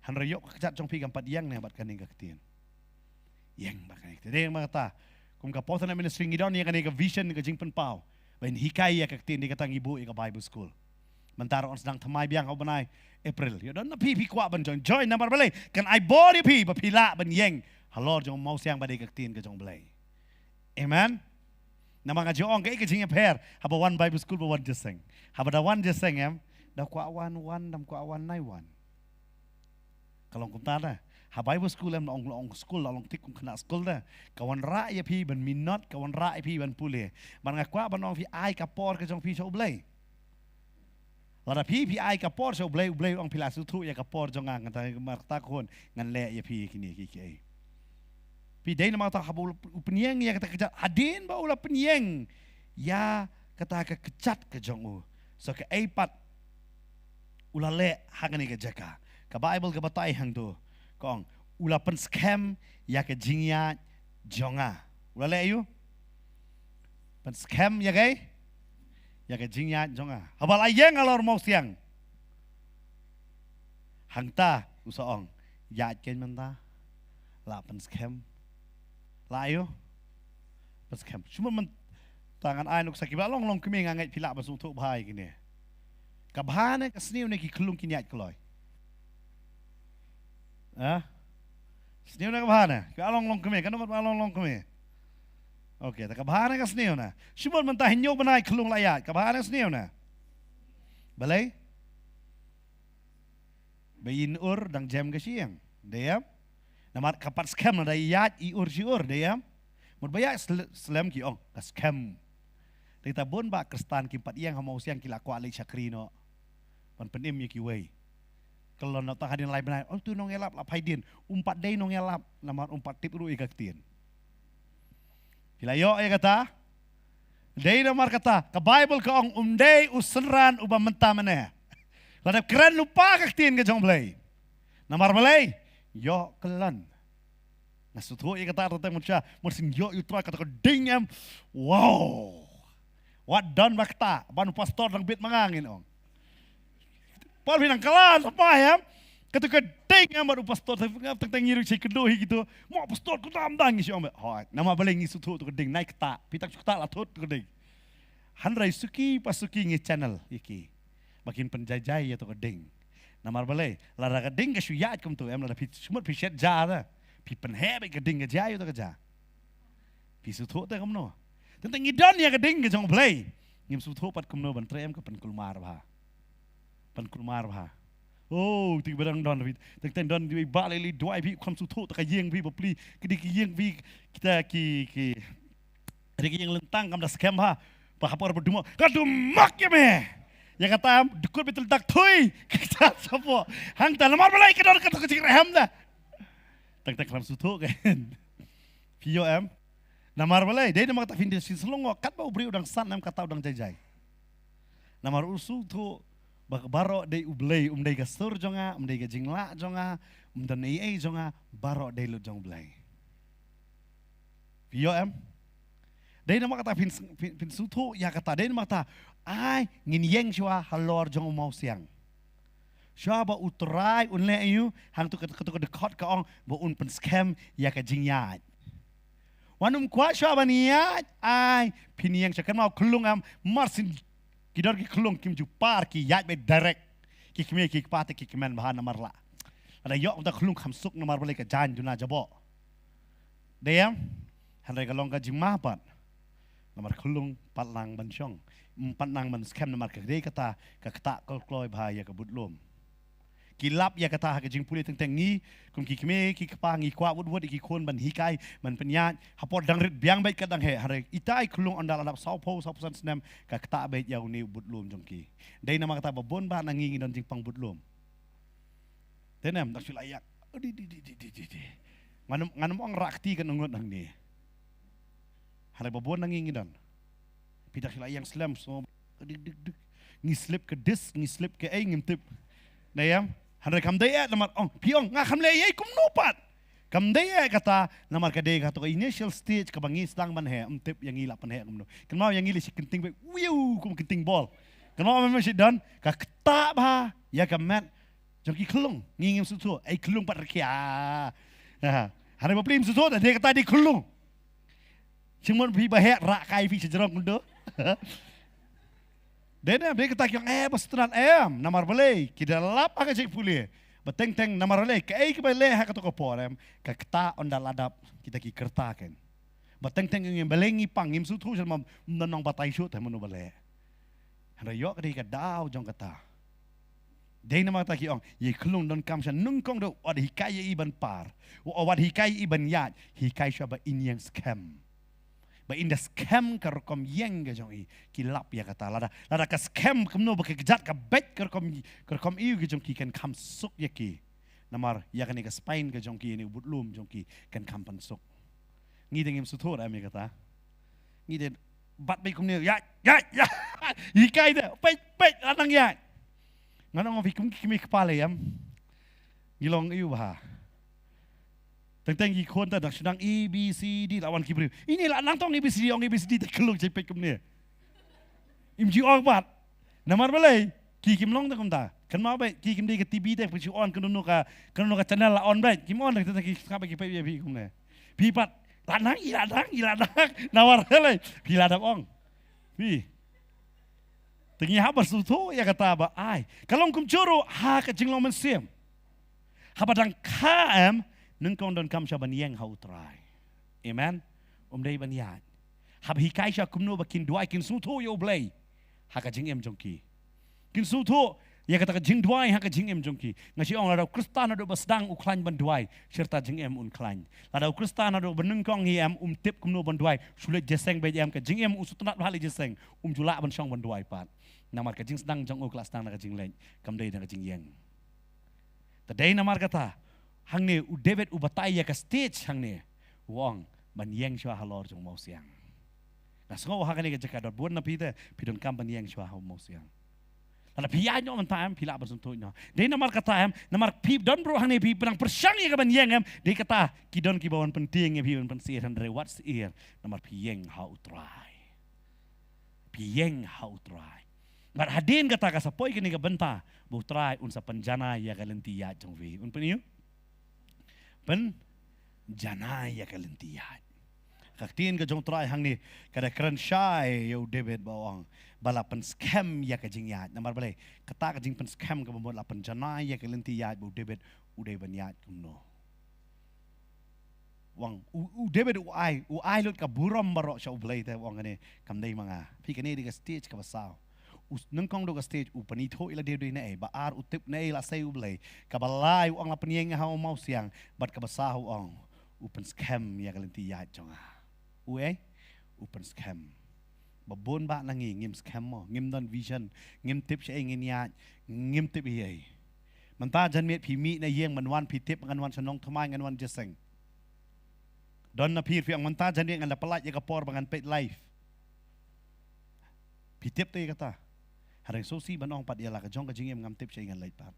Han rayok kejat jong pi gampat yang ne bat kaning ka ketien. Yang ba kaning. Tede mga ta. Kung ka posa na ministry ngidon ya kaning ka vision ka jing penpau. Bain hikai ya ka ketien di katang ibu ka Bible school. Mentaro on sedang thamai biang au banai April. Yo don na pi kwa ban join namar balai. Kan ai body pi ba pila ban yang. Halor jong mau siang ba di ka ketien ka jong balai. Amen. Nama ngajong ke ikut jingnya per, haba one Bible school ba one jeseng, haba da one jeseng em, da kwa one dam kwa one nai one. Kalau kum tada, haba Bible school em ong school long tik kum kena school dah, kawan ra ya pi ban minot, kawan ra ya pi ban pulih, ban ngakwa ban ong pi ai kapor ke jong pi show blay. Lada pi ai kapor show blay ong pi la sutu ya kapor jong ngang ngata marta kon ngan le ya pi kini kiki. Pidai nama tak habul penyeng ya kata kejat hadin ba ulah penyeng ya kata kecat ke jongu so ke eipat ulah le hangani ke jaka ka Bible ke batai hang tu kong ulah pen scam ya ke jingya jonga ulah le ayu pen scam ya ke jingya jonga habal ayeng alor mau siang hang ta usaong ya ken menta la pen scam Layo, pas camp. Cuma tangan ai nuk sakit balong long kami ngangai pilak basung tu bahai gini. Kabahane kasniu neki kelung kiniat keloi. Sniu nak kabahane. Balong long kami, kan nomor balong long kami. Okey, tak kabahane kasniu na. Cuma mentah hinyo benai kelung layat. Kabahane kasniu na. Balai? Bayin ur dang jam ke siang. Dia nama kapat scam ada yat iur siur dia mud bayak slam ki ong ka scam kita bon ba kristan ki pat yang hamau siang kila kwa ali chakrino pan penim ki wei kalau nak hadin lai benai oh tu nong elap lap haidin umpat dei nong elap nama umpat tip ru ikaktin kila yo ya kata dei namar kata ka Bible ka ong dei usran uba menta mene ladap keren lupa kaktin ke jong blai namar balai yo kelan nasutu ia kata tentang manusia mesti yo try kata ding em wow what done bakta ban pastor nang bit mangangin ong pal binang kelan apa ya ketika ding em baru pastor tentang ngiru cek kedohi gitu mau pastor ku tamdang isi om hoi nama baleng isutu tu ding naik ta pitak cukta latut tu ding handrai suki pasuki ngi channel iki makin penjajai ya tu ding Namar balai, lara keding ke syuyat kum tu, em lara cuma piset jar, pi penhebe keding ke jaya tu kerja, pi sutu tu kum no, tentang idon ya keding ke jong balai, ngim sutu pat kum no bantre em ke penkulmar bah, oh tiga barang don, tentang don di balai li dua pi kum sutu tu kayeng pi beli, kedi kayeng pi kita ki, kedi kayeng lentang kam dah scam bah, bahapor berdua, kadumak ya meh. Ya kata dukul betul tak tui kita sapo hang ta lamar balai kedor kata kecik rehem dah tak lam sutu kan pio em namar balai dei nama kata findi sin selongo kat bau beri udang san em kata udang jajai namar usu tu baro dei ublei dei gasur jonga dei gajingla jonga dan ei jonga baro dei lu jong blai pio em dei nama kata fin sutu ya kata dei nama kata ai ngin yeng shwa halor jong mau siang shwa ba utrai unle ayu hang tu ketuk dekot ka ong ba un pen scam ya ka jingyat wanum kwa shwa ba niat ai piniang chakan mau klung am marsin kidor ki klung kim ju par ki yat be direct ki kme ki pate ki kemen bahan namar la ada yok ta klung kham suk namar balik ka jan juna jabo deyam handai ka long ka jingma pat namar klung patlang bansyong panang man scam namar kedai kata kolkloi bahaya ke budlum kilap ya kata ke jing puli tentang ni kum ki kme ki kapangi kwa wud ki kon ban hikai man penyat hapot dangrit biang baik kadang he hari itai kulung andal alap saupo saupusan senam ka kata baik yau ni budlum jongki dai nama kata babon ba nangingi don jing pang budlum tenam tak sulayak di nganum ong rakti kan ngot nang ni hari babon nangingi don pidak sila yang slam so ngislip ke dis ngislip ke ngimtip nayam handai kam daya namar ong piong nga kam le kum nupat Kamdaya kata namar kadai kata ke initial stage ke bangi sedang manhe tip yang ilap panhe kumno. Kenapa yang ili si kenting wiu kum kenting bol. Kenapa memang si dan ka keta bah ya ka mat jongki kelung ngingim susu ai kelung pat rekia. Hari baplim susu dia kata di kelung. Cuma pi bahek rak kai pi sejerong kundo. Dia kata yang pasturan namar balai kita lap agak cek pulih. Beteng-teng namar balai kai ke balai hak to kopor ka keta ondal adap kita ki kertakan. Beteng-teng yang balai ngipang ngim sutu sama menang batai shoot menu balai. Rayok dia ka dau jong kata. Dia nama tak kiong ye kelung don kam shan nungkong do wad hikai iban par. Wad hikai iban yat hikai syaba in yang scam. Ba in the scam kerkom yang ke jong i kilap ya kata lada ka scam kemno ba kejat ka bet kerkom iu ke jong ki kan kam suk ya ki namar ya kan ka spain ke jong ki ni butlum jong ki kan kam pan suk ngi dengim sutur am ya kata ngi de bat be kum ni ya hikai de pet anang ya nganong fikum ki mi kepala yam ngilong iu ba tentang ikon tak sedang A B C D lawan kibri. Inilah nantong A B C D tak keluk cepet kemana. Imji orang namar balai kikim long tak kumta. Kan mau baik kikim dia ke TV tak pergi on kenu ka channel la on baik. Kim on tak kita kapa kipai dia pi kumne. Pi pat lanang nawar balai pi ladap ong. Pi tengi habar sutu ya kata ba ai. Kalau kum curu ha ke jinglong mensiam. Habadang KM nungkong don kam syaban yang hau try. Amen. Day ban yat. Hab hikai sya kumno bakin duai kin sutu yo blay. Haka jing em jongki. Kin sutu ya kata jing duai haka jing em jongki. Ngasi ong ladau Kristan ado basdang uklan ban duai serta jing em unklan. Ladau Kristan ado benungkong hi em tip kumno ban duai sulit jeseng be em ka jing em usutnat bali jeseng jula ban syong ban duai pat. Namar ka jing sedang jong uklas sedang ka jing leng. Kam day ka jing yang. Tadai namar kata hang ne u David u batai ya ka stage hang ne wong ban yang shwa halor jong mau siang na sngo ha kane ka jaka dot bon na pite pidon kam ban yang shwa mau siang ala pia nyo man taam pila ban suntu nyo de namar kata namar pip don bro hang ne pip nang persyang ya ka ban yang de kata kidon ki bawon penting ya pi ban sir andre what's ear namar pieng how try Bar hadin kata ka sapoi kini ka benta bu try unsa penjana ya kalenti ya jong vi un peniu pen janai ya kalentiat kaktin ka jong try hang ni kada kran syai yo David bawang balapan scam ya ka jingyat namar balai kata ka jing pen scam ka bomot lapan janai ya kalentiat bu David udai banyat kumno wang u David u ai lut ka buram barok sya ublai te wang ne kam dei manga pi kane di ka stage ka basau nengkong do ka stage u panitho ila de na ba ar utip na ila say ublay kabalay ang la panyeng ha mau siang bat ka basahu ang upen scam ya kalenti ya jonga uwe upen scam babon ba nangi ngim scam mo ngim don vision ngim tip sya ngin ya ngim tip hi manta jan met pi mi na yeng man wan pi tip ngan wan sanong thamai ngan wan jeseng don na pir fi ang manta jan ngan la palat ya ka por bangan pet life pi tip te kata Harang sosi banong pat yala ka jong ka jingem ngam tip siya ingan lait pat.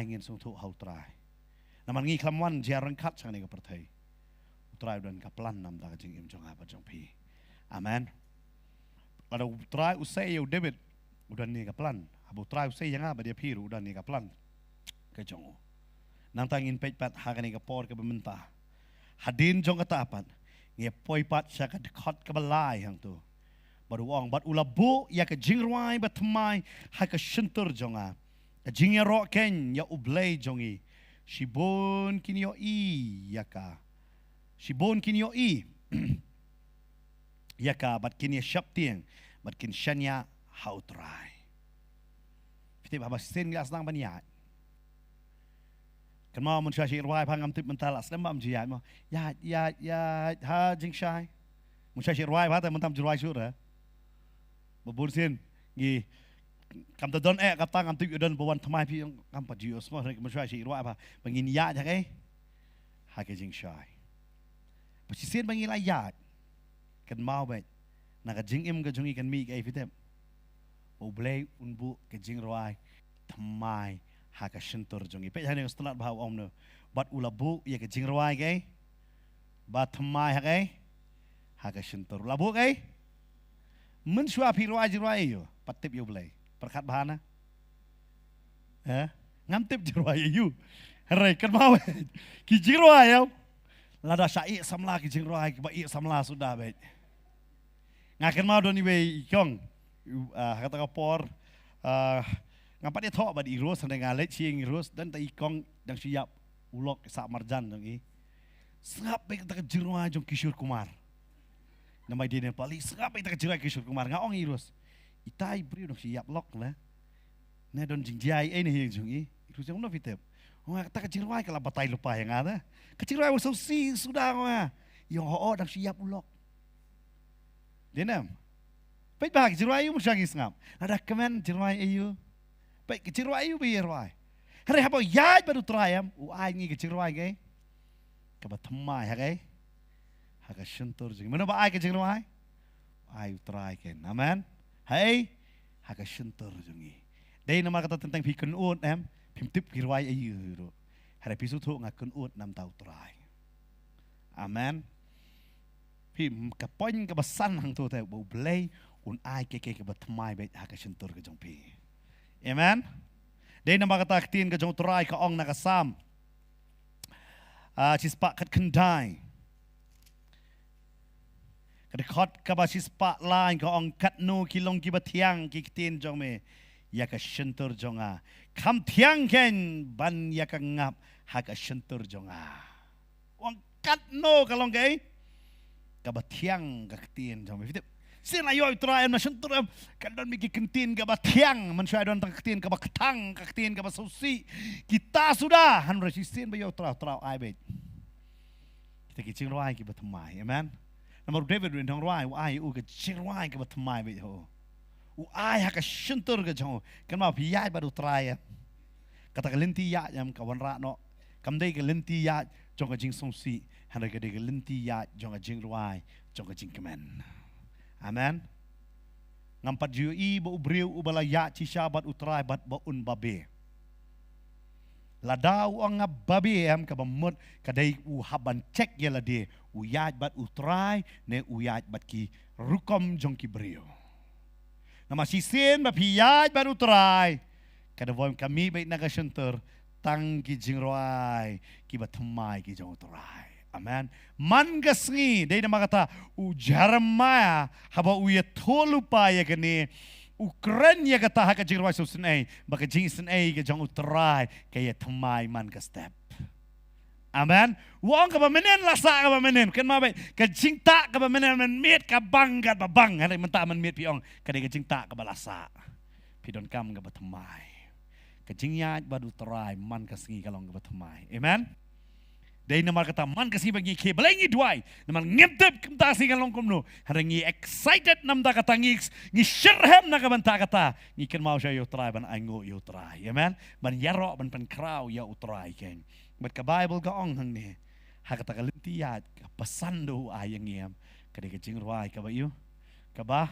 Ngin sung tu hau try. Naman ngi klamwan jarang kat sa kanila pertay. Try udan ka plan nam da ka jingem jong apa jong pi. Amen. Pada try usay yo David udan ni ka plan. Habu try usay yang apa dia piru udan ni ka plan. Ka jong. Nang tangin pet pat ha kanila por ka bementa. Hadin jong ka tapat. Ngi poi pat siya ka dekot ka balay hang tu. Baru orang bat ulabu ya ke jingruai batmai ha ke shentur jonga jingya ro ken ya ublay jongi shibon kinyo i yaka shibon kinyo i yaka bat kinya shaptieng bat kin shanya hautrai piti baba sen gas nang banyat kan mau mun shashi ruai pangam tip mentalas lembam jiat mo ya ha jing shai mun shashi ruai ba ta mun tam ruai syura babun sin gi kam ta don kata ngam tip don bawan thamai pi kam pa jios mo rek mun shashi ruai ba bangin ya jak ha ke jing shai pa si sen bangin la ya kan mau ba na ka jing im ka jungi kan mi ka fitem o blay unbu ke jing ruai thamai haka shentur jongi pe hani stunat bha om no bat ulabu ya ke jingrwai ke bat thamai haka shentur labu ke mun shua pi rwai jirwai yo patip yo blai perkat bahana ngam tip jirwai yo hare kan mau ki jirwai yo lada syai samla ki jirwai ki ba i samla sudah baik ngakan mau doni be kyong kata kapor ngapat dia thok bad irus sampai ngalai ciing irus dan tai kong dang siap ulok sak marjan dong i serap baik tak jirwa jong Kishore Kumar nama dia yang paling serap baik tak jirwa Kishore Kumar ngaong irus itai beri dong siap lok lah ne don jingjai ini yang jong i irus jong no fitep tak jirwa kalau batai lupa yang ada kecirwa so si sudah yang ho dang siap ulok dia nam baik bah jirwa ayu musang isngam ada kemen jirwa ayu baik kecirwa ayu biarwai hari apa yai baru terayam uai ni kecirwa ke kabat thamai hagai haga shentur jing mana ba ai kecirwa ai terai ken amen hai haga shentur jingi dei nama kata tentang pikun ut pim tip kirwai ayu ro hari pisu thu ngakun ut nam tau terai amen pim kapoin kebesan hang tu teh bau belai un ai ke kabat thamai baik haga shentur ke jong pi amen. Dei nama kata ketin ke jong terai ke ong nakasam. Cispak kat kendai. Kedekot ke ba cispak lain ke ong kat nu kilong ki batiang ki ketin jong me. Ya ke shentur jonga. Kam tiang ken ban ya ke ngap ha ke shentur jonga. Ong kat nu kalong ke. Ke batiang ke ketin jong me. Sila yo try na shentur kan don miki kentin ka batiang man sya don kentin ka bakatang ka kentin ka basusi kita sudah han resisten ba yo tra ai bet kita ki chingwai ki batmai amen namar David rin thong rwai ai u ka chingwai ka batmai bet ho u ai ha ka shentur ka jong kan ma pi yai ba du try kata ka lenti ya yam ka wan ra no kam dei ka lenti ya jong ka jing songsi han ka dei ka lenti ya jong ka jing rwai jong ka jing kemen amen. Ngampat jiu i ba ubriu ubala ya ci syabat utrai bat ba un babe. Ladau ang babe am ka bamut kadai u haban cek ya lade u yat bat utrai ne u yat bat ki rukom jong ki briu. Nama sisen ba piyat bat utrai kada voim kami bait naga senter tang ki jingroi ki batmai ki jong utrai. Amen. Man gasngi dai nama kata u Jeremiah haba u ye tholupa ya kene Ukren ya kata haka jirwa so senai baka jing senai ke jong utrai ke ya thamai man ka step. Amen. Wong ka ba menen lasa ka ba menen ken ma ba ka jing ta ka ba menen men met ka bang ka ba bang hari menta man met piong ka de ka jing ta ka ba lasa. Pidon kam ka ba thamai. Ka jing ya ba du trai man ka sngi ka long ka ba thamai. Amen. Dai namar kata man kasi bagi ke belengi duai namar ngentep kemta singan longkom no harangi excited namda kata ngi sherhem na kabanta kata ngi ken mau yo try ban ango yo try amen ban yaro ban pen kraw ya utrai ken but ka bible ga ong hang ni ha kata kalentiat pesan do ayang yam kade ke jingruai ka ba yu ka ba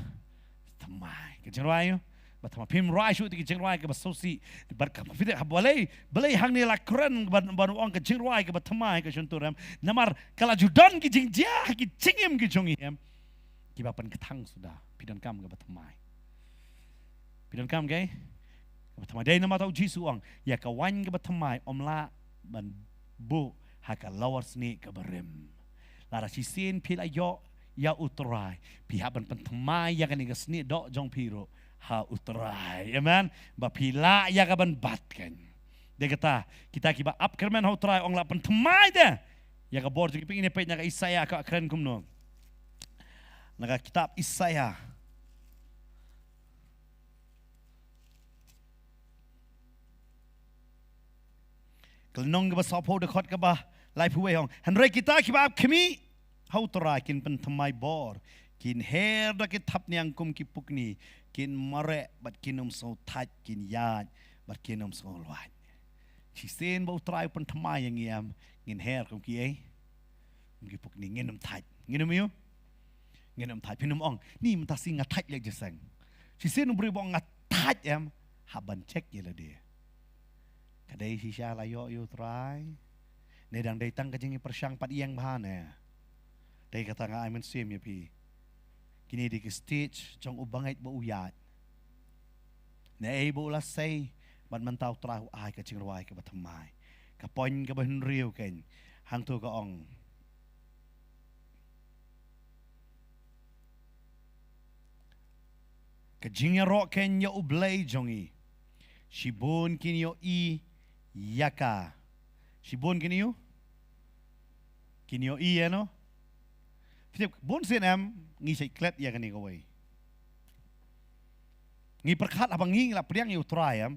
tamai ke jingruai yu but ma pim rai shu ti jingruai ka ba sosi bar ka fit balai hang ni la kren ban ong ka jingruai ka ba tamai ka shunturam namar kala judan ki jingjia ki cingim ki jongiem ki ba pan ketang sudah pidan kam ka ba tamai pidan kam ke ka ba tamai dai nama tau jisu ong ya ka wan ka ba tamai omla ban bu ha ka lower sni ka barem lara sisin pil ayo ya utrai pihak ban pan tamai ya kan ni sni do jong piro ha utrai amen ba pila ya kaban batkan dia kata kita kiba up kermen ha utrai ong la pen temai de ya ka bor ji pingin pe nya ka Isaya ka kren kumno naga kitab Isaya kelnong ka ba sapo de khot ka ba lai phuwe hong hanre kita kiba up khimi ha utrai kin pen temai bor kin her da ki thap niang kum ki pukni kin mare bat kinum so thach kin yat bat kinum so lwat chi sen bo trai pen thamai yang yam ngin her kum ki ai ngi pukni nginum thach nginum yu nginum thach pinum ong ni mta singa thach le jesang chi sen bri bo nga thach em haban check ye la de Kadai sisya layo yu try. Nedang datang kajing persyang pat yang bahana. Dai kata nga amen sim ya pi. Kini di ke stage jong ubangait ba uyat. Na ay ba ulas say man mantau trahu ay kajing ruway ka batamay. Kapoin ka ba henriyo ken hang tu ka ong. Kajing ro ken ya ublay jongi. Shibun kinyo I yaka. Shibun kinyo? Kinyo I ano? Philip bon sen am ngi sai klet ya kani kawai. Ngi perkhat abang ngi la priang yu try am.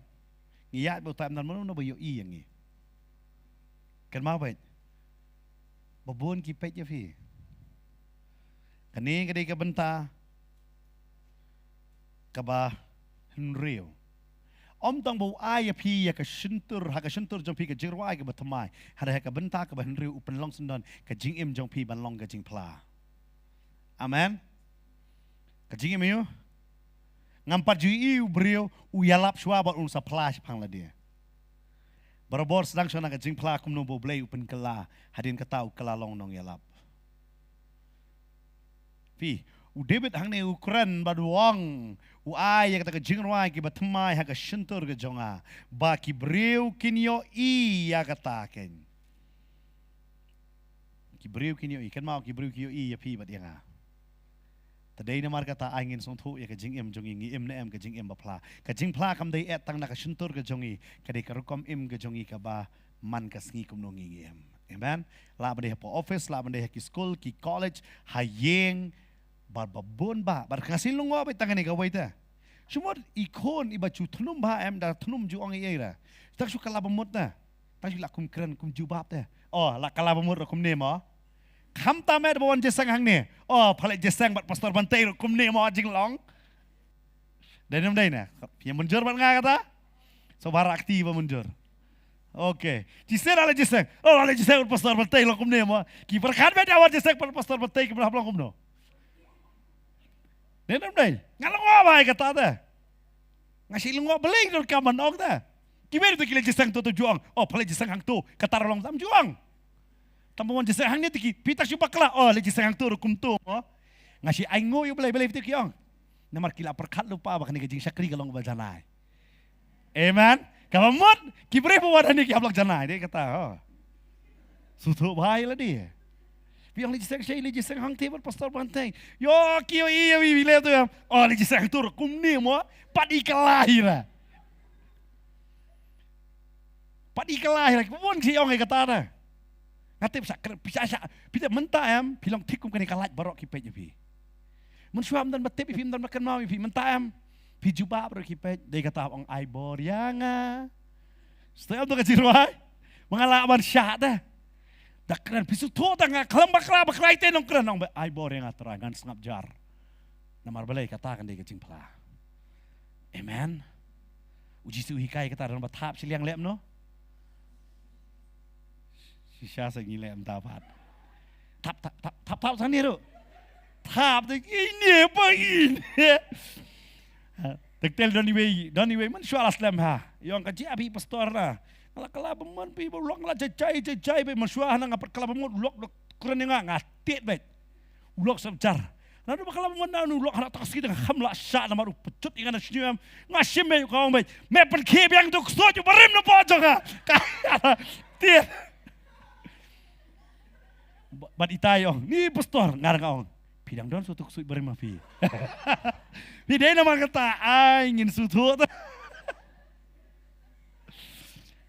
Ngi ya bu tam dan mono no yo I yang ngi. Kan mau baik. Babon ki pet ya fi. Kani kadai ka benta. Kaba henrio. Om tang bau ai pi ya ka shintur jong pi ka jirwai ka batamai hada ka benta ka henrio upen long sendon ka jing im jong pi ban long ka jing pla. Amen. Ka jing im yo. Ngampat ju iu brio u yalap shwa ba un sa plash pang la dia. Barabor sedang shona ka jing pla kum no bo blay upen kala hadin ka tau kala long nong yalap. Pi u David hang ne Ukraine baduang u ai kata ka jingruai ki batmai ha ka shintur ka jonga ba ki breu kinyo I ya kata ken ki breu kinyo I kan mau ki breu kinyo I ya pi bat yang tadai na mar kata angin song thu ya ka jing em jongi ngi em na em ka jing em ba pla ka jing pla kam dai et tang na ka shintur ka jongi ka dai ka rukom em ka jongi ka ba man ka sngi kum no ngi em. Amen. La ba dai po office la ba dai ki school ki college ha yeng babon ba bar kasil lungo ba tangan ni kawai ta semua ikon iba cu tunum ba em da tunum ju ong ye ra tak su kala bamut na tak su la kum kren kum jubab ta oh la kala bamut kum ne mo kham ta met bon jesang hang ne oh phale jesang bat pastor bantai kum ne mo jing long dan dai na yang munjur ban nga kata so bar aktif ba munjur. Oke, jisir ala jesang oh ala jesang pastor bantai kum ne mo ki berkhat bet awal jesang pastor bantai kum belakang kum no. Nenam dai, ngalang apa kata ada? Ngasih lungo beli dor kaman ok ta. Kiber tu kile jesang tu juang. Oh, pale jesang hang tu katar long tam juang. Tamuan jesang hang ni tiki pitak syupa kala. Oh, le jesang hang tu rukum tu. Oh. Ngasih aingo yu beli tu kiong. Namar kila perkat lupa bakal ni kejing syakri kalong bajanai. Amen. Kamamot kibre pawadan ni kiablak janai dia kata. Oh. Sutu bahai lah dia. Piang legisang hang tebel pastor banteng. Yo kio iya wi le tu ya. Oh legisang tur kum ni mo pat ikalahira. Pat ikalahira. Pun si ong kata na. Ngatip bisa pita menta am pilong tikum kani kalat barok kipet pi. Mun suam dan batip pi dan makan mau pi menta am. Pi juba barok kipet. Dia kata ong ai bor yanga. Setiap tu kecirwai. Mengalaman syah dah. Dakran pisu to tanga kalam bakra bakrai te nong kran nong ai bor yang atra ngan sngap jar. Namar balai katakan dia kecing pla. Amen. Uji su hikai kata dalam batap siliang lem no. Sisya sengi lem tapat. Tap sana ru. Tap tu ini apa ini. Tektel doni way man syualas lem ha. Yang kaji abi pastor na. Kala beman pi ulok la jajai be masuah na ngapet kala beman ulok kuran nga ngatit bet ulok sabjar lalu bakala beman na ulok hana taksi dengan hamla sya na maru pecut ingan syuam ngasim be kaum bet me pen khib yang tu soju barim no pojok ha tiet bat itayong ni pastor ngarang kaong pidang don sutuk sui barim api pidai nama kata ingin sutut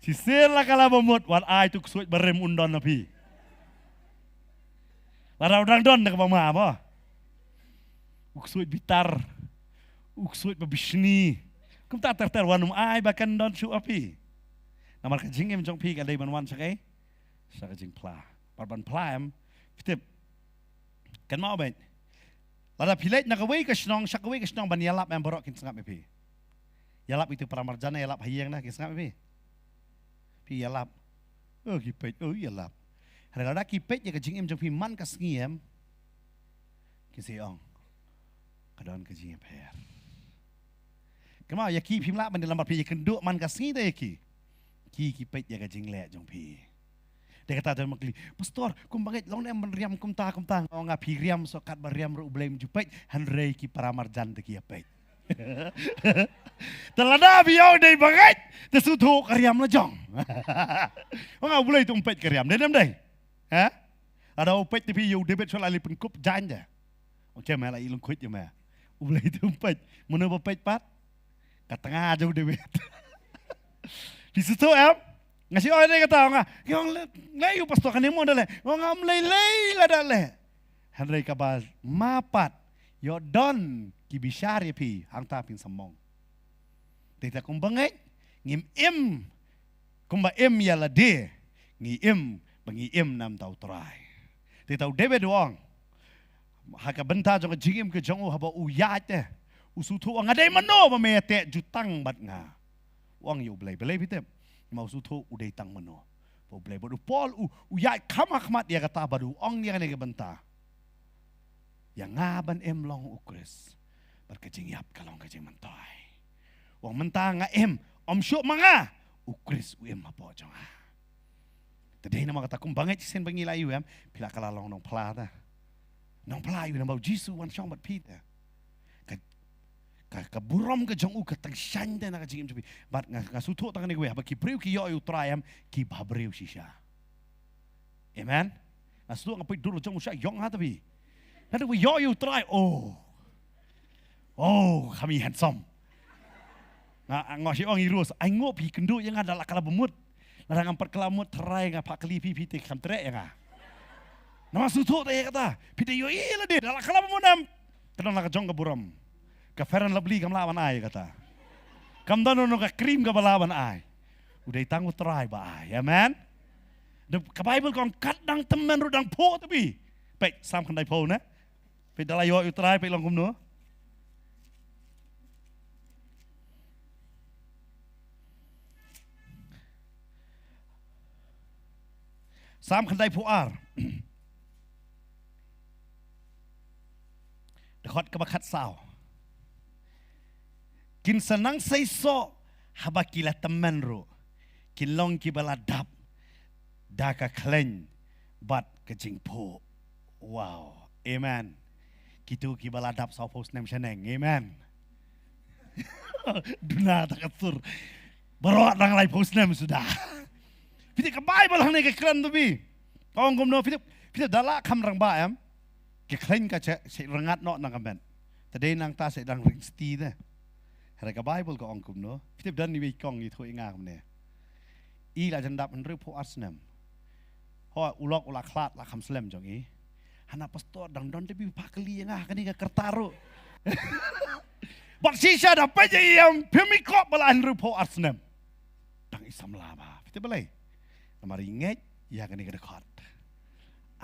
sisir lah kala bamut wan ai tu suit berem undon napi. Lara udang don nak bama apa? Uksuit bitar, uksuit babishni. Kum tak ter wanum ai bahkan don su api. Namar kajing em jong pi kadai ban sakai. Sakajing pla. Parban pla em. Fitip. Kan mau bet. Lara pilet nak away kasnong sakaway kasnong ban yalap em borok kin sangap api. Yalap itu pramarjana yalap hayang na kin sangap api. Pi yalap, oh kipet, oh yalap. Kadang-kadang kipet ya kejing em jong pi man kas ngiem, kisi ong, kadang kejing per. Kemau ya ki pimla ban dalam pi ya kenduk man kas ngi deh ki, ki pet ya ka jing le jong pi dia kata dan makli pastor kum banget long nem riam kum ta nga pi riam so kat bariam ru blem ju pet han rei ki paramarjan te ki pet telada biau dei banget te su thu kariam la jong nga boleh tu pet kariam dei nam dei ha ada pet te pi yu debet so la li pen kup jan ja okey ma la ilung kuit je ma boleh tu pet mana pet pat kat tengah jauh debet di situ ngasih oi dia kata nga yang lei pastor kan mo dale ngam lei la dale hanrei kabal mapat yo don ki bishari pi hang ta pin samong teta kum bangai ngim kumba ya la de ngi bangi nam tau trai teta debe doang haka benta jong jingim ke jong haba u ya te usutu ngadai mano ba me te jutang bat nga wang yo blai pitem mau sutu udai tang mano po blai bodu pol u ya khamat dia kata badu ong dia ne benta yang ngaban long ukris berkecing yap kalong kecing mentai wong mentang nga om syuk manga ukris apa jonga tadai nama kata kum bangai sen bangila yu pila kalalong nong plata nong pla yu nambau jisu wan syong bat pita ka burom ka jong u ka tang shanda na ka jingim chupi bat nga sutu tang ne gwe ba ki priu ki yo yu trayam ki babreu shisha amen nga sutu nga pui dulu jong usha yong ha tabi na we yo yu try kami handsome nga ngosi ong irus ai ngo pi kendu yang ada la kala bemut na ngam per kelamut terai nga pak kli pi te kam tre nga nama sutu ta kata pite yo ila de la kala bemudam tenang la ka jong ka burom ka Fair and Lovely kam lawan ai kata. Kam dano no ka cream ka balawan ai. Udah tangu try ba ai. Amen. The Bible kong kat dang temen ru dang po tapi. Pek sam kan dai po na. Pe dalayo yu try pe long kum no. Sam kan dai po ar. Dekat ke bakat sao. Kin senang saiso habakila teman ru kin long ki baladap daka klen bat kecing po wow amen kitu ki baladap sau post nem seneng amen duna takatur baru orang lain post nem sudah piti ke Bible hang ne ke klan tu bi kong kom no piti dala kam rang ba ke klen ka se rengat no nang kamen tadai nang ta se dang ring sti de Harga Bible ko ongkum no. Fitip dan ni kong ni thui nga kom ne. I la jandap en po asnem. Ho ulok ulak klat la kam slem jong i. Hana pastor dang don te bi pakli nga kani ka kertaro. Bak sisa da pa jam pemi ko balan po asnem. Dang isam la ba. Fitip balai. Namari nget ya kani ka dekat.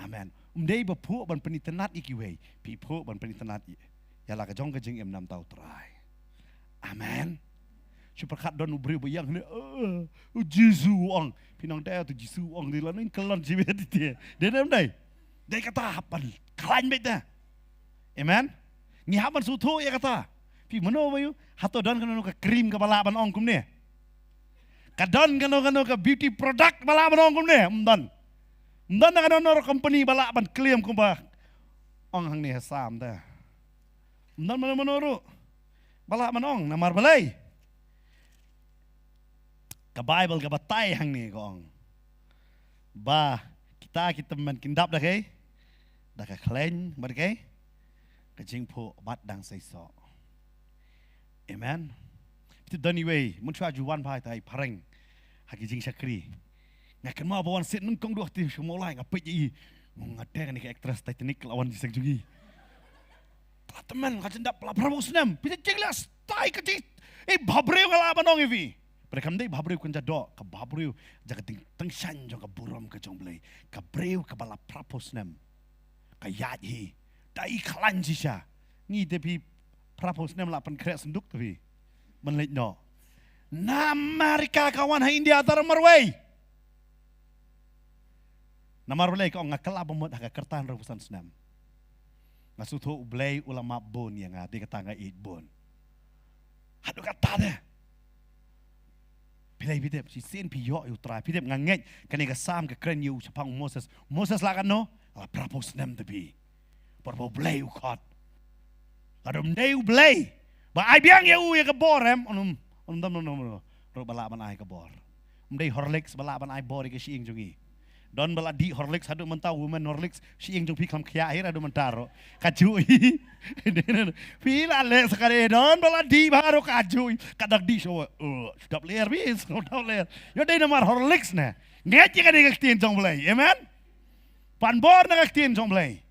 Amen. Dei ba pu ban penitenat iki we. Pi pu ban penitenat i. Ya la ka jong ka jing nam tau trai. Amen. Superkat don ubri bayang ni Jisu ong pinang dia tu Jisu ong di lanin kelon jiwet dia. Dia nam dai. Dia kata hapan klan beta. Amen. Ni hapan sutu ya kata. Pi mano bayu hato don kanu ka krim ka balaban ong kum ne. Ka don kanu ka beauty product balaban ong kum ne. Umdan na kanu company balaban claim kum ba. Ong hang ni hasam da. Umdan mano ru. Balak manong namar balai. Ka Bible ka batay hang ni kong. Ba kita man kindap dah kay. Dah ka klen bar kay. Ka jing po bat dang say so. Amen. Itu dani way mun chua juwan pai tai pareng. Haki jing sakri. Ngakan ma bawan sit nun kong duah ti mulai ngapet ji. Ngadeng ni ka actress Titanic lawan jisang jugi. Teman kacendap lapar muslim pita jelas tai kecil babreu ngalaban ong ivi mereka mendai babreu kunja do ke babreu jaga ting shan jong ke buram ke jong blai ke breu ke bala praposnem ke yaji dai klan sisa ni depi praposnem lapan krek senduk tapi menlit no na Amerika kawan ha India tar marway na marway ko ngakala bamot ha kertan rebusan senam Ngasuto ublay ulama bon yang ada kata nga 8 bon. Hado kata deh. pilai pitep si sen pi yo utrai pitep nganget kani ka sam ka kren yu chapang Moses la kan no la propose nem te bi por blay u khot adom dei u blay ba ai biang ya u ya ka borem onum dam no ro bala ban ai ka bor dei Horlicks bala ban ai bor ke si ing jungi don bala di Horlicks hadu mentau women Horlicks si ing jung pi klam khya akhir adu mentaro kajui pila le sekali don bala di baru kajui kadak di so sudah ler bis sudah ler yo dei namar Horlicks na nget ka ni ka jong blay amen pan bor na ka jong blay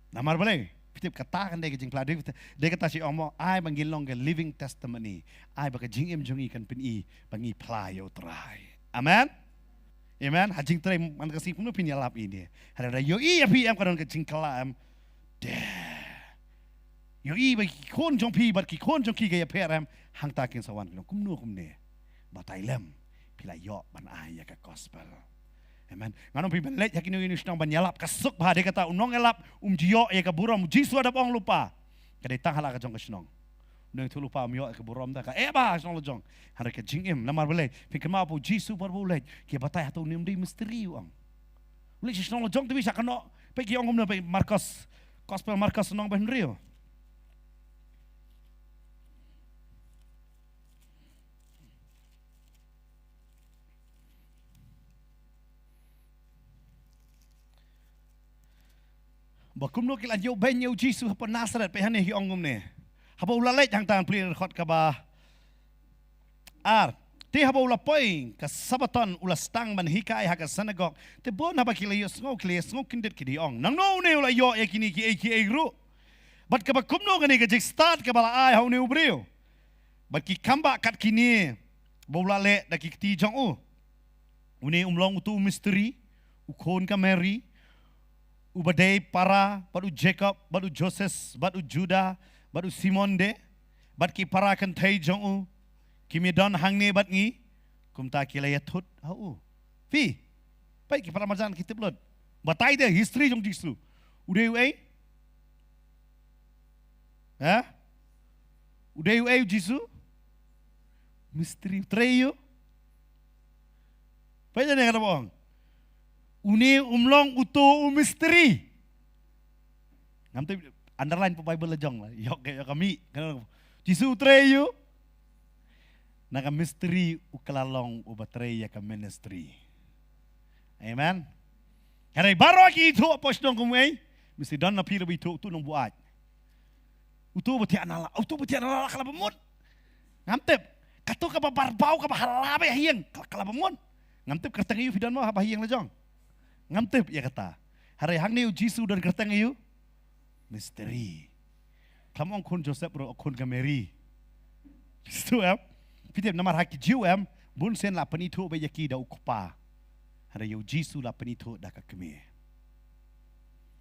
namar blay pitip kata kan dei jing pladu dei kata si omo ai bangil long ke living testimony ai ba ka jing em jungi kan pin i bangi play yo try amen. Amen. Hajing tray man kasi puno pinyalap ini. Ada yo i api am kadon ke jingkalam. Yo i ba kon jong pi bat ki kon jong ki ga peram hang ta kin sawan kumno kumne. Batailem pila yo ban aya ka gospel. Amen. Nganon pi ben let yakin ini snang ban yalap kasuk ba de kata unong elap jiyo ya ka buram jisu ada bong lupa. Kadai tang hala ka jong ka snong. Nang tu lupa myo ke buram da ka ba snong lojong. Hara ke jingim namar bele pikir ma po jisu par boleh ke batai atau nim di misteri uang. Boleh snong lojong tu bisa kena pe ki ong na pe Marcos gospel Marcos snong ben rio. Bakum no kilan yo ben yo jisu apa Nazaret pe hane hi ongum ne. Haba ulalek yang tangan pli rekhot ka ba ti haba ula poing ka sabaton ula stang man hikai ha ka synagogue te bon haba kila yo sngo kindet ki di ong nang no ne ula yo e kini ki e ru bat ka ba kumno ka ni ka jik start ka bala ai hau ne ubrio bat ki kamba kat kini bola le da ki ti jong u uni umlong tu misteri u kon ka Mary u badai para badu Jacob badu Joseph badu Judah badu Simon de bat ki para kan thai jong u kimi don hang ne bat ngi kum ta ki la thut hau fi pai ki para majan ki tiplot batai de history jong jisu ude u ai ha ude u ai jisu misteri treyo pai de ngata bong uni umlong utu misteri ngamte underline po Bible lejong lah yok kami jisu treyo naka misteri ukalalong ubatreya ka ministry. Amen. Hari baru aki itu apos dong kumai mesti don na pira itu tu nong buat. Utu beti anala kala bemut. Ngamtep katu ka barbau ka halabe hiang kala bemut. Ngamtep kertang iu fidan mah hiang lejong. Ngamtep ya kata. Hari hang ni Jisu dan kertang iu misteri. Kamu kon Joseph bro kon ka Mary. Itu Pitip namar haki jiu bun sen la penito be yaki da ukupa. Hada yo Jisu la penito da ka keme.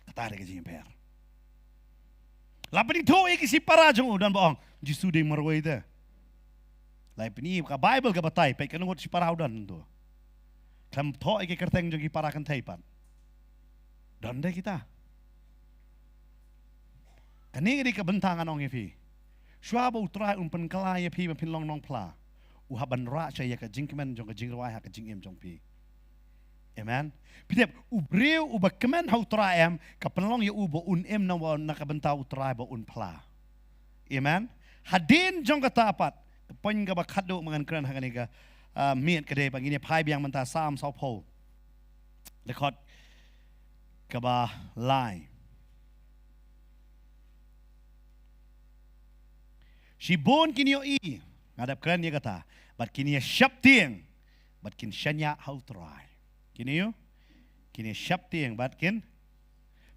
Kata ada ke jing per. La penito e ki si para jong dan boong Jisu de marwai de. La peni ka Bible ka batai pe kan ngot si para udan tu. Kam tho e ki kerteng jong ki para kan thai pan. Dan de kita. Kani ri ka bentangan ong efi. Shua bo try pen kalaya pi pen long nong pla. Uhaban ra saya ka jingkemen jong ka jingrawai ha ka jingem jong pi. Amen. Pitep ubreu ubakemen hau traem ka penlong ya ubo unem na na ka bentau trai bo unpla. Amen. Hadin jong ka tapat poin ka bakado mangan kran ha ka miet ka de pangini pai biang menta sam sau po. Lekot ka ba lai. Si bon kini yo i ngadap kran ya kata bat kini syap tieng bat kin shanya how try kini yo kini syap tieng bat kin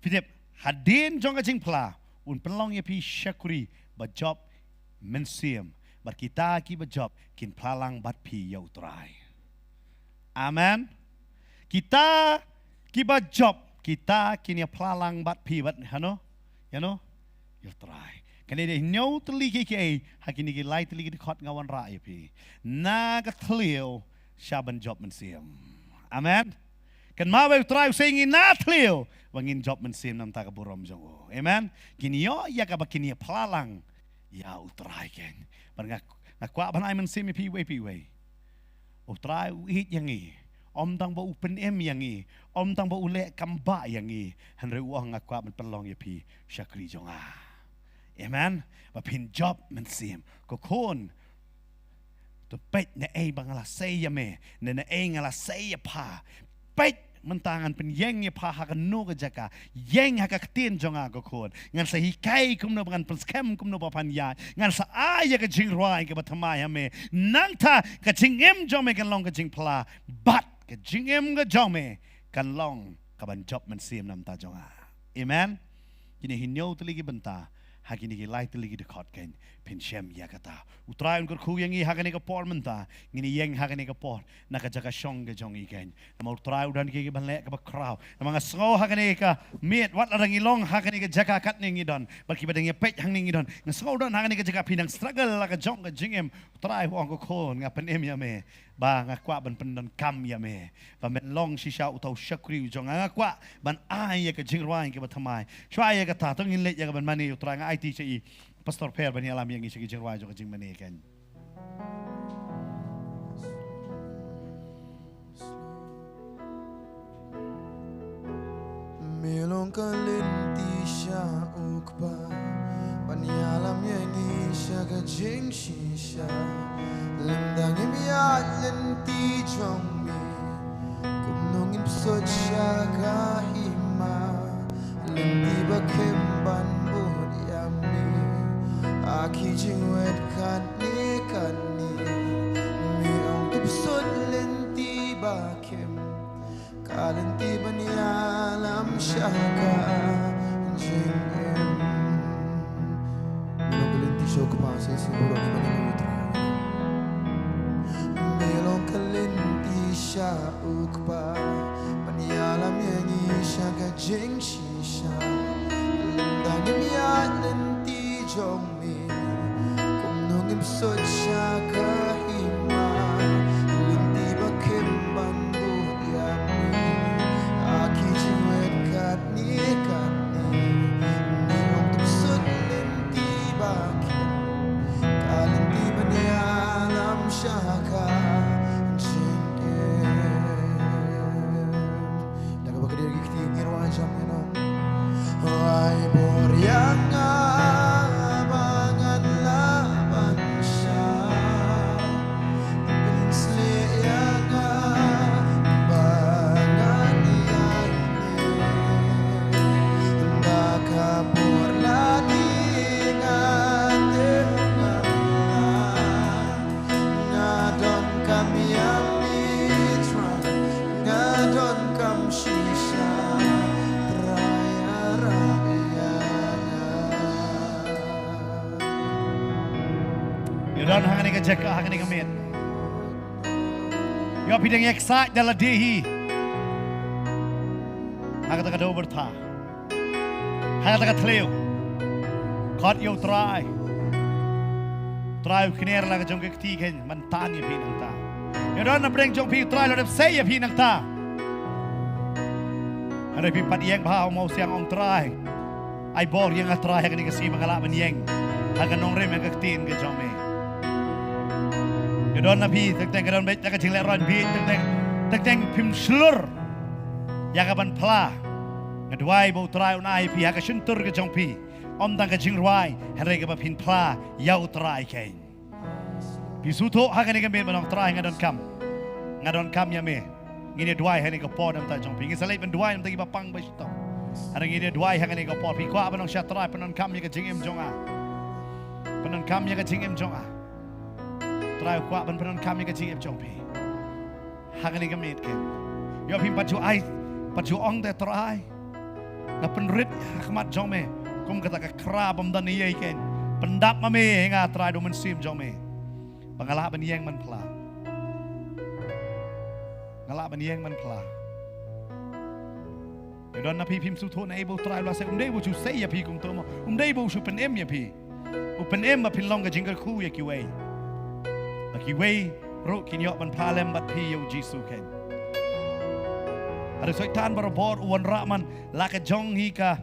fitip hadin jong kacing pla un penlong ya pi syakuri bat job mensiam bat kita ki bat job kin plalang bat pi yo try amen kita ki bat job kita kini plalang bat pi bat hano yo try Kani de nyau teli ke hakini ke lai teli ke khot ngawan ra ya pi na ka thlio shaban job mensiam amen kan ma we try saying na thlio wangin job mensiam nam ta ka burom jong amen kini yo ya ka bakini plalang ya utrai ken bar nga kwa ban ai mensiam pi we try uhit yang tang ba upen yang tang ba ule kamba yang han uang ngakwa man perlong ya pi syakri jonga. Amen. Ba pin job man sim ko kon to pet na bangala say ya me na ngala say ya pa pet mentangan pen yang ya pa hakan no ka jaka yang haka tin jonga ko kon ngan sa hikai kum no bangan pen scam kum no papan ya ngan sa aya ka jing roi ka batama ya me nang ta ka jing jome kan long ka jing pla but ka jing ka jome kan long ka ban job man sim nam ta jonga. Amen. Kini hinyo teligi benta hakini ki lai teligi de khot ken pin shem ya kata utrayon kur khu yang hakani ka por menta ngini yang hakani ka por na ka jaka shong ge jong i ken na utrayo dan ki ban le ka ba kraw na mga ngo hakani ka miet wat la ngi long hakani ka jaka kat ni don ba ki badang pet hang ni don na ngo don hakani ka jaka pinang struggle la ka jong ka jingem utrayo ong ko khon nga pen ya me ba nga kwa ban pen kam ya me ba men long shisha utau shakri jong nga kwa ban ai ka jing rwain ka ba thamai shwa ya ka ta tong in le ya ka ban mani utrayo nga IT ci Pastor Per bani alam yang isi kijing wajah kijing mani kan. Melong kalenti siya ukpa bani alam yang isi kijing shisha lendang imiat lenti jongmi kumnong imsot siya kahima lenti bakemban Aki jingwet kani mi ang tupsod lenti bakim kalenti bani alam syaka jingem Melong kalenti siya ukpa sa siguro ni manangutra Melong kalenti siya ukpa bani alam yang isya ka jing shisha lendang imiat lenti jong Sot siya kahima Linti bakimban buhyami Aki jingwet katni Niyong tupsot linti bakim Kalinti bani alam siya ka jingem Daga bakadir gikti ngirwa jam yunong Ay boryang Yodon hangani ka jeka hangani ka met. Yo pidang excited dala dehi. Hagata ka dober tha. Hagata ka thleo. Khot yo try. Try kner la ka jong ka ti ken man tan ye pinang ta. Yodon na bring jong pi try lo dep say ye pinang ta. Ada pi pat yeng ba mau siang ong try. Ai bor yang try hangani ka si mangala man yeng. Hagan nong rem ka tin ka jong me. Yodon na pi teng kadon bet ka jing le ron pi teng pim slur ya ka ban pla ngadwai bo trai unai pi ha ka shuntur ka jong pi om dang ka jing rwai hare ka ba pin pla ya utrai kain pi suto ha ka ni ka me manong trai ngadon kam ya me ngini dwai ha ni ka po dam ta jong pi ngi salai ban dwai nam ta ki ba pang ba shito ara ngini dwai ha ka ni ka po pi kwa banong sha trai panon kam ya ka jing em jong a panon kam ya ka jing em jong a trai kwa ban panon kam ya ka jing em jong pi hangani ka met ken yo pin paju ong te trai na penrit khmat jong me kum kata ka kra bam dan ye ken pendap ma me nga trai do men sim jong me bangala ban yeng man pla ngala ban yeng man pla yo don na pi pim su thon able trai la se dei bu chu sei ya pi kum to mo dei bu chu pen em ya pi pen em ma pin long ka jingle khu ya ki wei la ki wei ro kin yo ban palem bat pi yo jisu ken ada soitan barobor uan raman la ka jong hi ka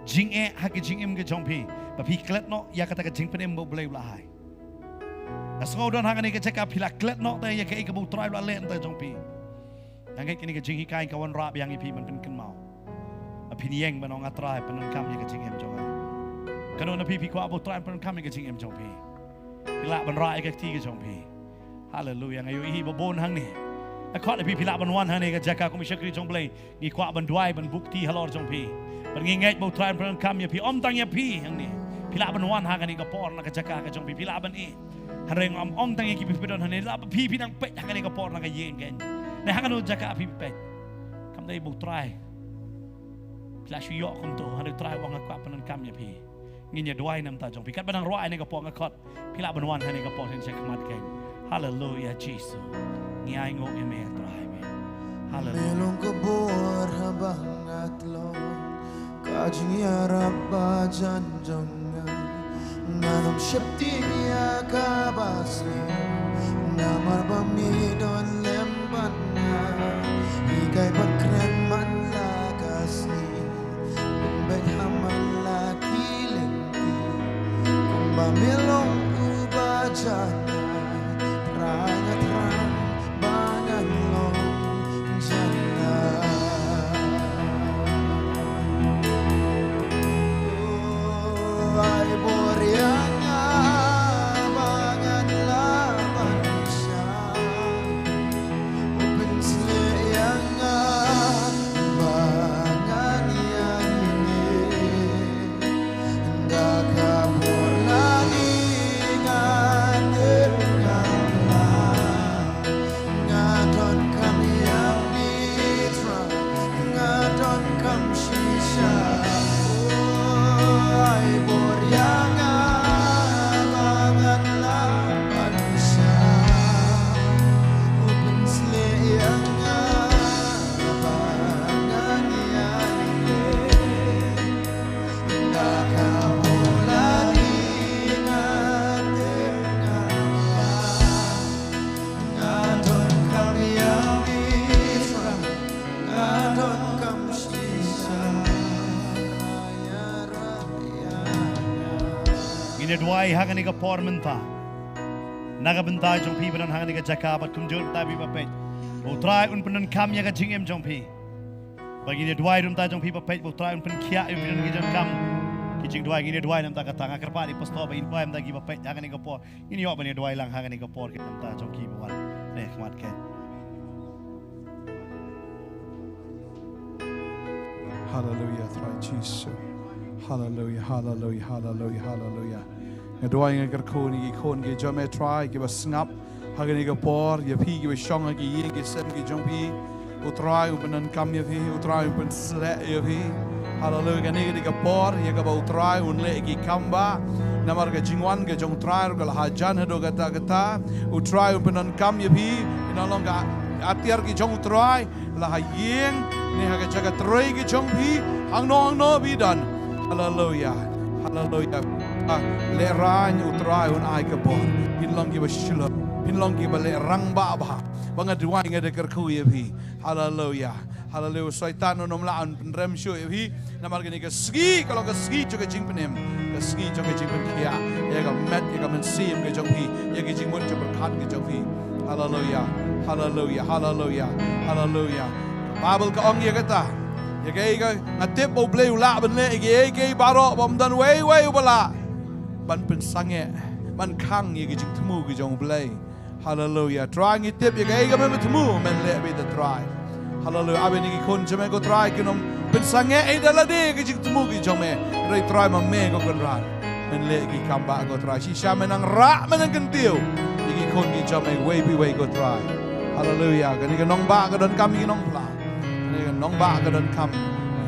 jing ha ka jing em ka jong pi ba pi klet no ya kata ka jing pen em bo blai la hai Asngodon hangan ni kecek pila klet nok te ya ke bu trai la len te jong pi. Yang ke ni ke jing hikai kawan rap yang ipi man pen ken mau. Api ni yang banong atrai penon kam ya ke jing em jong. Kanon api pi kwa bu trai penon kam ya ke jing em jong pi. Pila ban rai ke ti ke jong pi. Hallelujah ngayo i babon hang ni. Akot api pila ban wan hang ni ke jaka ko mi syakri jong blai. Ni kwa ban duai ban bukti halor jong pi. Ban nginget bu trai penon kam ya pi om tang ya pi hang ni. Pila ban wan hang ni ke por na ke jaka ke jong pi pila ban i. Hareng om tang ya ki pi pedon hang ni la pi nang pet hang ni ke por na ke yeng ken. Nah hang anu jaka api pet. Kam dai bu trai. Pila syu yok kum tu hang trai wang akwa penon kam ya pi. Nginya duai nam ta jong pi kat banang roai ni ke por ngakot. Pila ban wan hang ni ke por sen cek mat ken. Hallelujah Jesus. Ngiai ngok eme trai me. Hallelujah. Melong kebor habang atlong kajing yarap bajan jongan nanam syeptinya kabasni namar bamidon lembana ikai berkeren man lakasni benbet haman laki lenti kumba melong ubajana terang terang bangan long jana ay boryanga bangan laban siya open slayanga bangan yan ndakabolani ngadir ngadon kami yang ditra ngadon kam shisha ay boryanga bangan laban siya open slayanga bangan yan ndakabolani ngadir ngadon kami yang ditra ngadon kam shisha Ini duai hangan ni ke por menta. Naga bentai jong pi benon hangan ni ke jaka bat kumjur tabi bapet. Utrai un penon kam ya ke jing em jong pi. Bagi ni duai dum ta jong pi bapet utrai un pen kia un penon ki jong kam. Ki jing duai ini duai nam ta ka tanga kerpa di posto ba in duai am ta gi bapet hangan ni ke por. Ini yok ba ni duai lang hangan ni ke por ki nam ta jong ki bawan. Ne khmat ke. Hallelujah, thrai Jesus. Hallelujah, hallelujah, hallelujah, hallelujah. Ngadoi ngagar khoni gi khon gi jome try gi basngap hagani ga por ya phi gi shong gi yeng gi sem gi jong pi utrai upenan kam ya phi utrai upen sle ya phi. Hallelujah, ni ga por ya ga utrai un le gi kamba namar ga jingwan ga jong try ga hajan hado gata gata utrai upenan kam ya phi inalong ga atiar gi jong utrai la yeng ni ha ga jaga troi gi jong pi ang no bidan. Hallelujah, hallelujah. Le rany utrai un ai ke por pinlong gi bashilo pinlong gi bale rang ba ba banga duai ngade ker khu ye pi. Hallelujah, hallelujah. Syaitan nom la an rem shu ye pi namar gani ke ski kalau ke ski jo ke jing penem ke ski jo ke jing pen kia ye ga met ye ga men sim ke jong pi ye ke jing mun jo berkat ke jong pi. Hallelujah, hallelujah, hallelujah, hallelujah. Bible ka ong ye kata ya ga ngatip bo bleu la ben le ge baro bom dan wei bala ban pen sange ban khang ye ge jing tmu ge jong blei. Hallelujah. Try ngi tip ye ga men tmu men le be the try. Hallelujah. Abe ni kon jeme go try kinom pen sange e dala de ge jing tmu ge jong me rei try ma me go kon ran men le ge kamba go try si sha menang ra menang kentiu ye kon ge jome wei go try. Hallelujah. Ga ni ga nong ba ga don kam gi nong pla nong ba ka don kam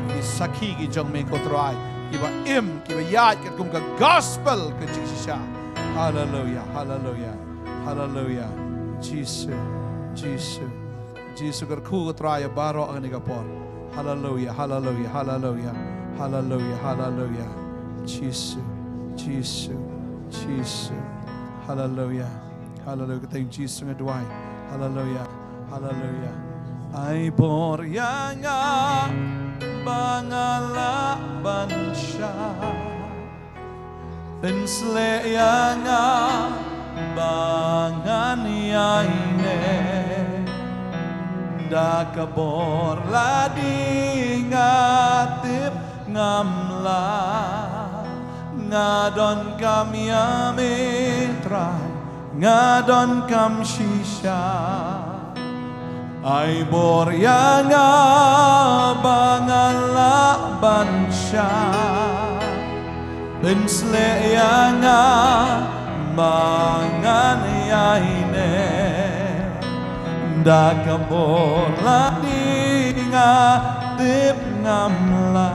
ki sakhi ki jong me ko try ki ba im ki ba yat ka kum ka gospel ka jisha. Hallelujah, hallelujah, hallelujah. Jesus kar khu ka try baro ani ka por. Hallelujah, hallelujah, hallelujah, hallelujah, hallelujah. Jesus, hallelujah, hallelujah. Thank Jesus ngadwai. Hallelujah, hallelujah. Ay boryanga bangalaban siya Pensle yanga da kabor ladi ngatip ngamla ngadon kam yamitrai ngadon kam shisha ay boryanga bangala bansha bensle yanga mangan yaine da kabola dinga tip ngamla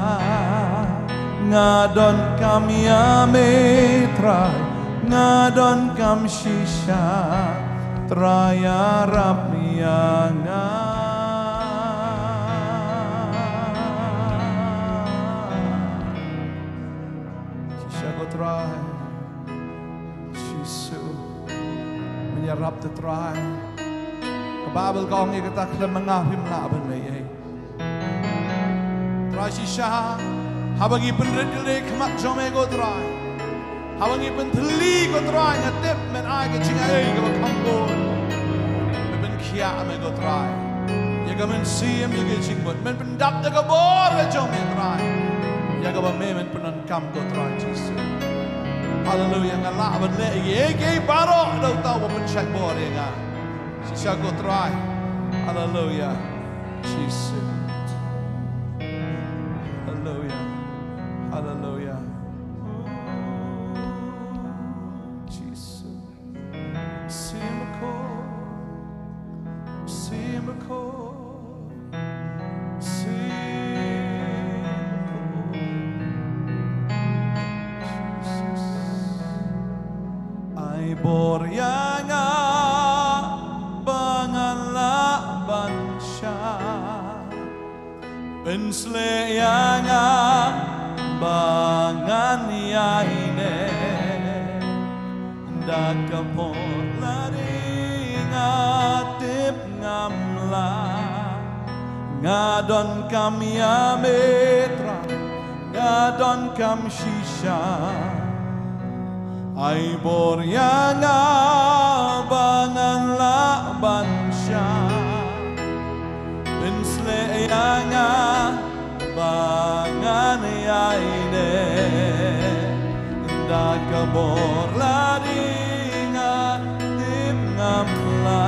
ngadon kami ametrai ngadon kam shisha traya rapmianga shisha go try shisu menyerap te try Babel kong ikata klemangahim laban lay try shisha habagi penredle kemat jome go try habagi penteli go try ngatip men age cingai go kambon men kia me go try ya ga men siem ya ga cingbot men pendap de go bor ga jome try ya ga me men penan kam go try Jesus hallelujah ngala ban le ye ke baro do taw pen chak bor ya ga Shisha go try. Hallelujah. Jesus. Hallelujah. Hallelujah. Jesus. Simako. Simako. Simako. Jesus. Ay boryanga Pensle yanga bangan yaine da kapon lari ngatip ngamla ngadon kam yametra ngadon kam shisha ay boryanga bangan la bansha Pensle yanga bangan yaine da kabor ladi ngatip ngamla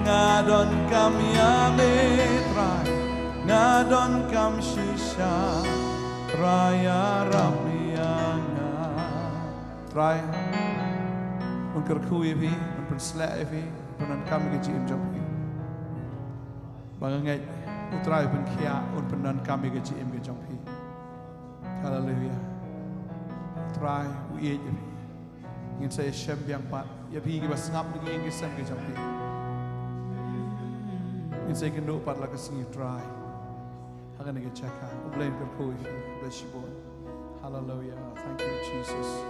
ngadon kam yametra ngadon kam shisha raya ramiyanga try mengkerkui vi pensle vi penan kam gejim jopi Bangangai utrai pun kia un penan kami ke GM ke jongpi. Hallelujah. Try we eat you. Ingin saya shem biang pat. Ya pi kita sengap lagi ingin sem ke jongpi. Ingin saya kendo pat lagi sengi try. Akan ingin cakap. Ublain kerkui. Bless you boy. Hallelujah. Thank you Jesus.